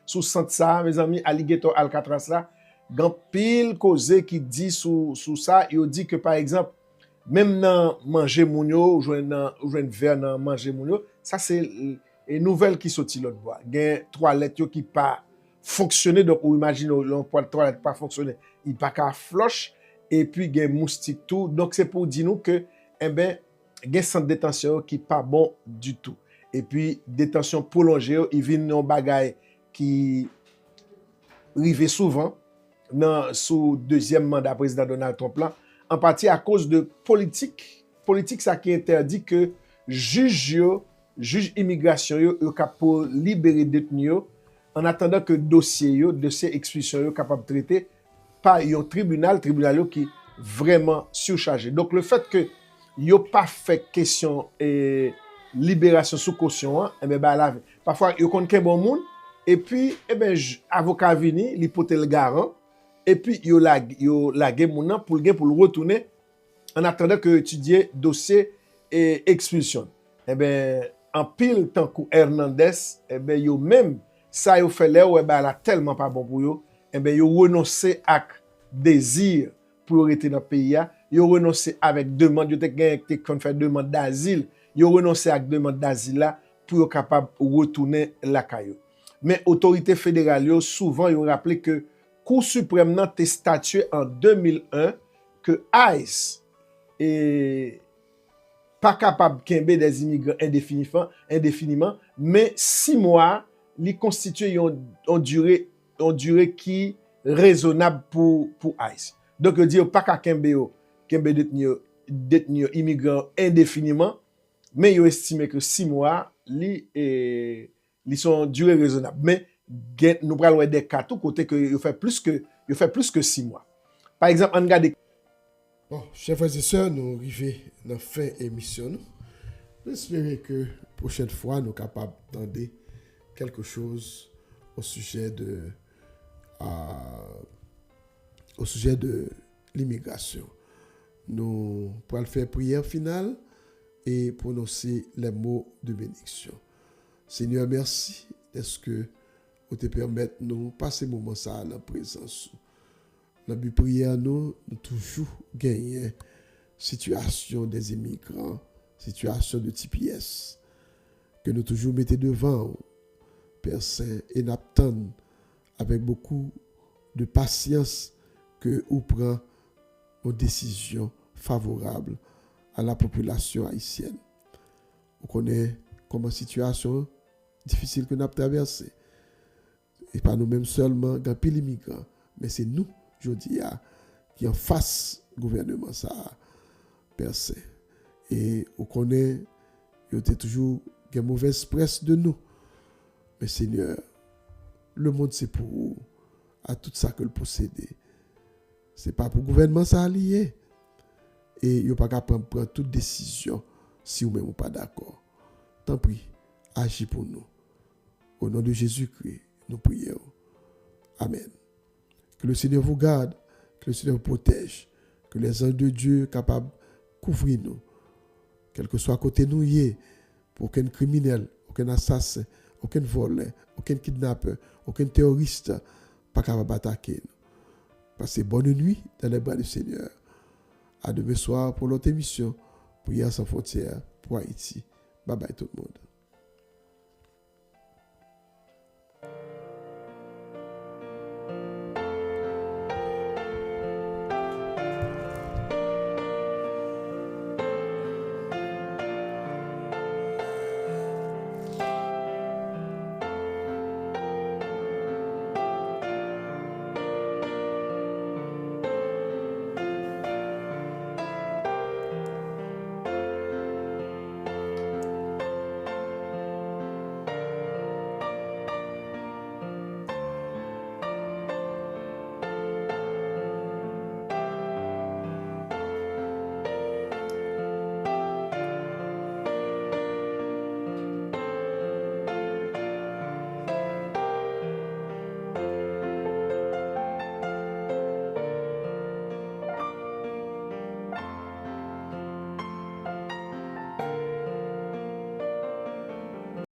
centre ça, mes amis, Alligator Alcatraz là, gan pile causé qui dit sous ça, yo dit que par exemple, même dans manger moun yo, ou jouen verre dans manger moun yo, ça c'est une nouvelle qui sorti l'autre bois. Gen toilette yo qui pas fonctionner, donc ou imagine l'on toilette pas fonctionner, il pas ka flush. Et puis gen moustique tout. Donc c'est pour dire nous que eh ben gen centre de détention qui pas bon du tout. Et puis détention prolongée, il vient un bagay qui rive souvent sous deuxième mandat président Donald Trump là, en partie à cause de politique ça qui interdit que juge immigration yo capable libérer détenu en attendant que dossier expulsion yo capable traiter par un tribunal qui vraiment surchargé. Donc le fait que yo pas fait question libération sous caution, eh ben là parfois yo konn ken bon moun et puis avocat vini, li pote le garant et puis yo lage moun nan pour le retourner en attendant que étudier dossier et expulsion. En pile tant que Hernandez, yo même ça yo fait là la tellement pas bon pour yo. Yo renoncer à désir pour rester dans le pays. Yo renoncer avec demande, yo te fait demande d'asile. Yo renoncer à demande d'asile là pour être capable de retourner la caillou. Mais autorité fédérale yo souvent yo rappelé que Cour suprême nan te statué en 2001 que ICE est pas capable kembe des immigrants indéfiniment, mais 6 mois li constitue une durée qui raisonnable pour ICE. Donc, je dis pas qu'à kembe détenu immigrant indéfiniment, mais ils estiment que 6 mois, li sont durée raisonnable. Mais nous prenons des cas tout côté que il fait plus que 6 mois. Par exemple, on regarde. Bon, chers frères et sœurs, nous arrivons dans la fin de l'émission. J'espère que la prochaine fois, nous sommes capables d'entendre quelque chose au sujet de l'immigration. Nous pourrons faire prière finale et prononcer les mots de bénédiction. Seigneur, merci est-ce que vous te permettez de nous passer ce moment ça dans la présence. Dans la prière, nous toujours gagner situation des immigrants, situation de TPS. que nous toujours mettez devant, Père Saint, et n'attendons avec beaucoup de patience que vous prenez une décision favorable à la population haïtienne. Vous connaissez comment situation difficile que nous avons traversée. Et pas nous-mêmes seulement, il y a pile immigrants, mais c'est nous, je dis, qui en face gouvernement ça, Père Saint. Et vous connaissez, il y a toujours une mauvaise presse de nous. Mais Seigneur, le monde c'est pour vous, à tout ça que le posséder. C'est pas pour le gouvernement ça allié. Et il n'y a pas qu'à prendre toute décision si vous même pas d'accord. Tant pis, agis pour nous. Au nom de Jésus-Christ, nous prions. Amen. Que le Seigneur vous garde, que le Seigneur vous protège, que les anges de Dieu capables de couvrir nous, quel que soit à côté nous y est, pour aucun criminel, aucun assassin, aucun voleur, aucun kidnappeur, aucun terroriste, pas capable d'attaquer nous. Passez bonne nuit dans les bras du Seigneur. À demain soir pour l'autre émission, Prière sans frontières pour Haïti. Bye bye tout le monde.